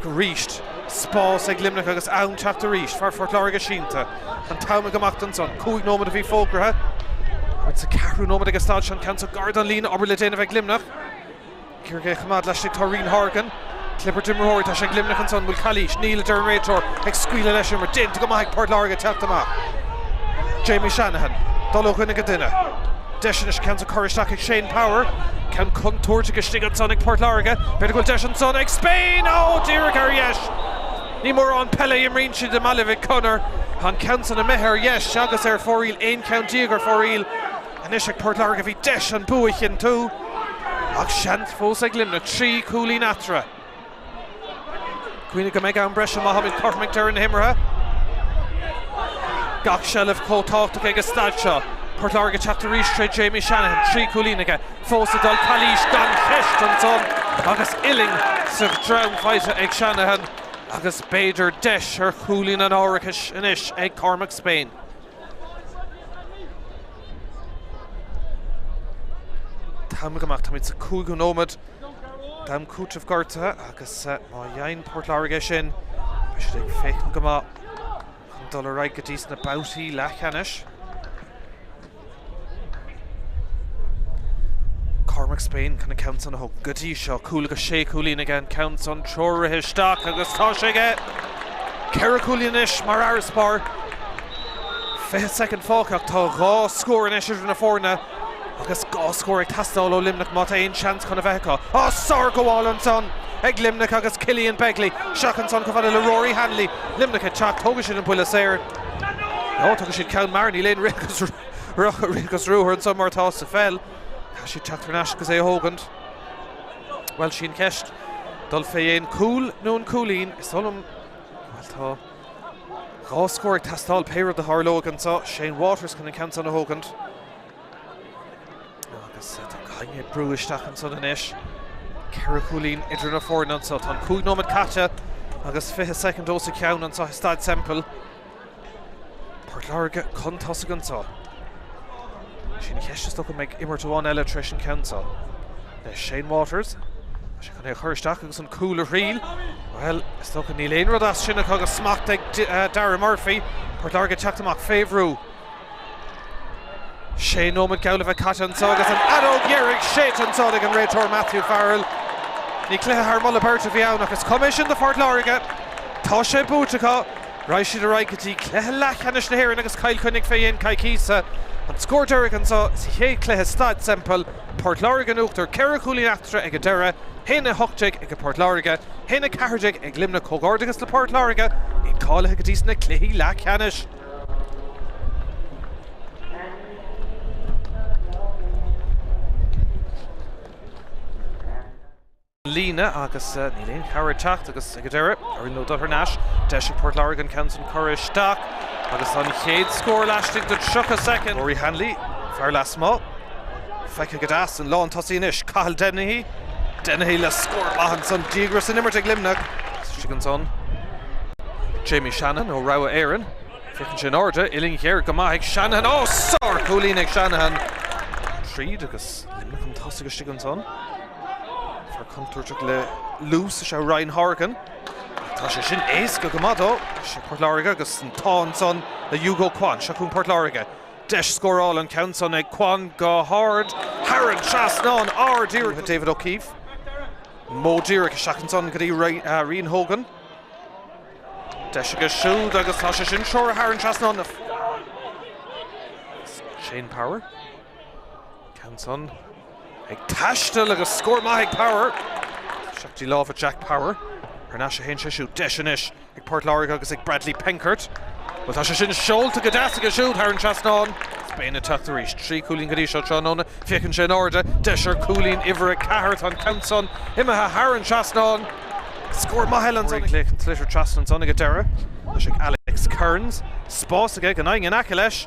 Go ríist. Spás ag Luimneach agus ann Chapter ríist far Port Láirge sínta. An táimig amach an son. Cúig nómad a bhí fógrathe. Bhaid sa ceathrú nómad ag a Staid sean ceann sa Gardan Lína obair le déanamh ag Luimneach. Cúrge chumáid leistigh tá rion Horgan. Clipper Dimmerhóir tá sé ag Luimneach an son bhfuil Chalís. Níl a deireadh réiteoir ag scuile leis mar déanta go maith Port Láirge teacht amach. Jamie Shanahan. Dul ó chuine go duine. Deisianis ceann sa choristeach ag Shane Power. Ceann contoirte go stig an son ag Port Láirge. Beidir goil deis an son ag Spain. Ó, díreach ar yes. Ní mór an Pelle imríonn siad de Malivig Connor. Han ceann san a methir yes agus ar fóríl ein ceann díogar fóríl. Anis ag Port Láirge bhí deis an buaich in tú. Ach seanth fós ag Luimneach trí cúlín atra. Cuoine go méid an breis amach habit cormaigh deir na himmartha. Gach seileamh cótáchtach ag a Staid seo. Port Láirge Chapter rís tré Jamie Shanahan trí cúlínaige. Fósa dul Chalís gan cheist an son agus iling sa drown feite ag Shanahan agus beidir deis ar cúlín an áiricis inis ag Cormac Spain. Táimig amach tá mid sa cúig nómad dam cútah gorta agus má dhéann Port Láirge sin ba siad ag fécinn go maith chun dul a raig go dtí na bautí lechanis. Cormac Spain can count on a hog goodie shot cool go sé cúlín again counts on Troire stock agus tá sé ge Cara cúlínis mar arspar 5 second fácach tá rá score in idir na fórna agus gá scóir ag tastáil ó Luimneach má aon chance chuna bheitcha. Sár go bháil son ag Luimneach agus Cillian Begley. Seachan son go bhfuil le Rory Hanley. Luimneach ag teach tóga sin an buile séir. Tuga siad Count Marnie léon rigus rúthir an son martá sa fel. Tá siad teachtar nas agus é hógant. Well sin ceist. Dul fé éon cúl nó an cúlín is solum well tá gá scóir ag tastáil péir de Harlógan sa Shane Waters chun an count son a hógant. Agus tá caiine brúisteach an son inis. Ceithre cúlín idir na fórna an sa tá cúg nómad caite agus 52 dós a ceann an sa Staid Semple. Láirge chun tosa an sa. Sin cheiste sto go méid imirtáin eile treis an count sa. Shane Waters. She can chuirteach agus an cúla riil. Well, is sto go níl éon rud as sinna agus smacht ag Darragh Murphy. Láirge teach amach féhrú. Shane nómad gaula bheith caite an sa agus an adó ghearrig séit an sa ag an réiteoir Matthew Farrell. Ní cluiche ar mulla berta bhí ann agus commission de Láirge. Tá sé bútecha. Ráis siad a raigtí cluiche lechanis na hÉireann agus cail chuinnig féin caicísa. An scór Derek an sa hé cluiche Staid Semple. Láirge nuachtar ceithre cúlín achtra ag a deire. Héna hochtig ag a Láirge. Héna cairdig ag Luimneach chógáird agus le Láirge. Ní cála ag a dísna cluiche lechanis. Lína agus níléon cabhar teacht agus ag a deire ar nó dothar náis deis Láirge an count an chuiristeach agus an chéad scór leistigh de 30 second. Rory Hanley fear las má feice go as an lán tosaí inis Cathal Domhnaigh le scór maithan son díagras an imirte Luimneach sigan son Jamie Shanahan ó Rogha Éireann ficinn sin orda iling chéir go maithaigh Shanahan sár cúlín ag Shanahan tríd agus Luimneach an tosa go sigan son Contour le lús se Ryan Horgan. Tá sé sin ééis go gomadó sé Láirge agus an táin son le Hugo Kwan se chun Láirge. Deis scóráil an count son ag Kwan go hard. HÉireann Trasnán díreach David O'Keefe. Mó díreach seachan son go dtí Rian Hogan. Deis agus siúd agus tá sé sin seoir HÉireann Trasnán. Shane Power. Count son ag taistil agus scór maithaigh Power. Seachtí lámh Jack Power. Ar náis sé hén sé siúd deis inis ag Láirge agus ag Bradley Penkert. Well tá sé sin seolta go deas go siúd HÉireann Trasnán. Spéine teachtar éis trí cúlín go dtí seo tróna ficinn sin orda deis ar cúlín ihre cethart an count son imethe HÉireann Trasnán. Scór maithail an son léich an Cluiche Trasnán son ag a deire. Leis ag Alex Kearns spás aige gan aing an aice leis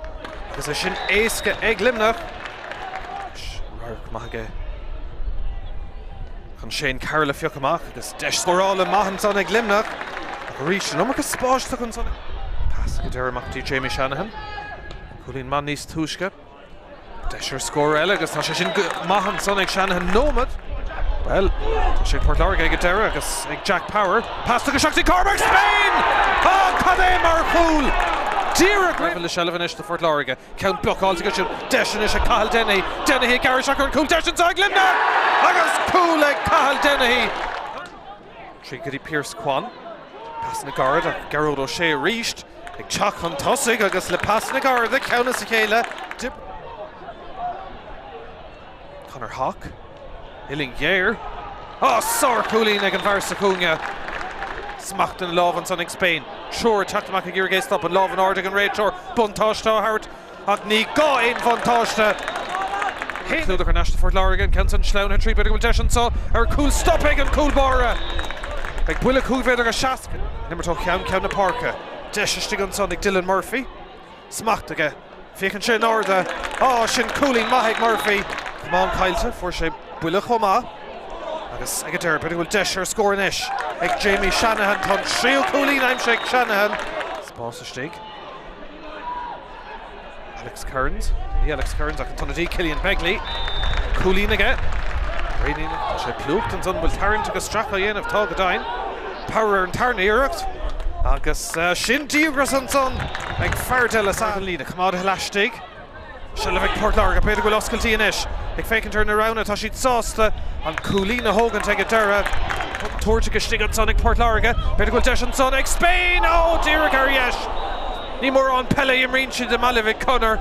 agus é sin éasca ag Luimneach. Maige chun Shane Carroll fioch amach agus deis scórála maithan son ag Luimneach go rís an agus spáiste chun son pas go deire amachtaí Jamie Shanahan cúlín man níos túisce deis ar scór eile agus tá sé sin maithan son ag Shanahan nómad well tá sé Láirge ag a deire agus ag Jack Power pasta go seachtaí Cormac Spain cad é mar chúl díreach le Shelvan is de Láirge count beáilte go siú deis is a Cathal Domhnaigh gar seachar an cúl deis an ag Luimneach agus cúl ag Cathal Domhnaigh trí go dtí Pierce Kwan pas na gard ag Gearóid ó sé ríist ag teach an tosaigh agus le pas na gard ag ceannas sa chéile Conor Hawk iling géir sár cúlín ag an bhar sa cúnge smacht an lámhan son ag Spain Sure teachtamach ag iargé stop an lámhan ordig an réiteoir buntáiste hart ach ní gá éon buntáiste Clúdach ar náiste Láirge an count an sleanna trí beidir go deis an sa ar cúl stop ag an cúl bara ag buile cúl beidir a seac nimirtó ceann na parca deis an son ag Dylan Murphy smacht aige ficinn sin orda sin cúlín maithaigh Murphy Cumán cailte fuair sé buile chomá agus ag a deir beidir bhfuil deis ar scór inis ag Jamie Shanahan tá tríú cúlín aimse ag Shanahan spás istigh Alex Kearns ach an tonnadí Cillian Begley cúlín aige réinín sé plúcht an son bhfuil tarrant agus stracha dhéanamh tá go dain Power an tarna iireacht agus sin díagras an son ag feardeile sa an lína cumáda leistigh se le bheith Láirge beidir bhfuil oscailtí inis ag fécinn turn around tá siad sásta an cúlín a hógan ag a deire tuairte go stig an son ag Láirge beidir bhfuil deis an son ag Spain díreach ar dheis ní mór an pelle imríonn siad de Malivig Connor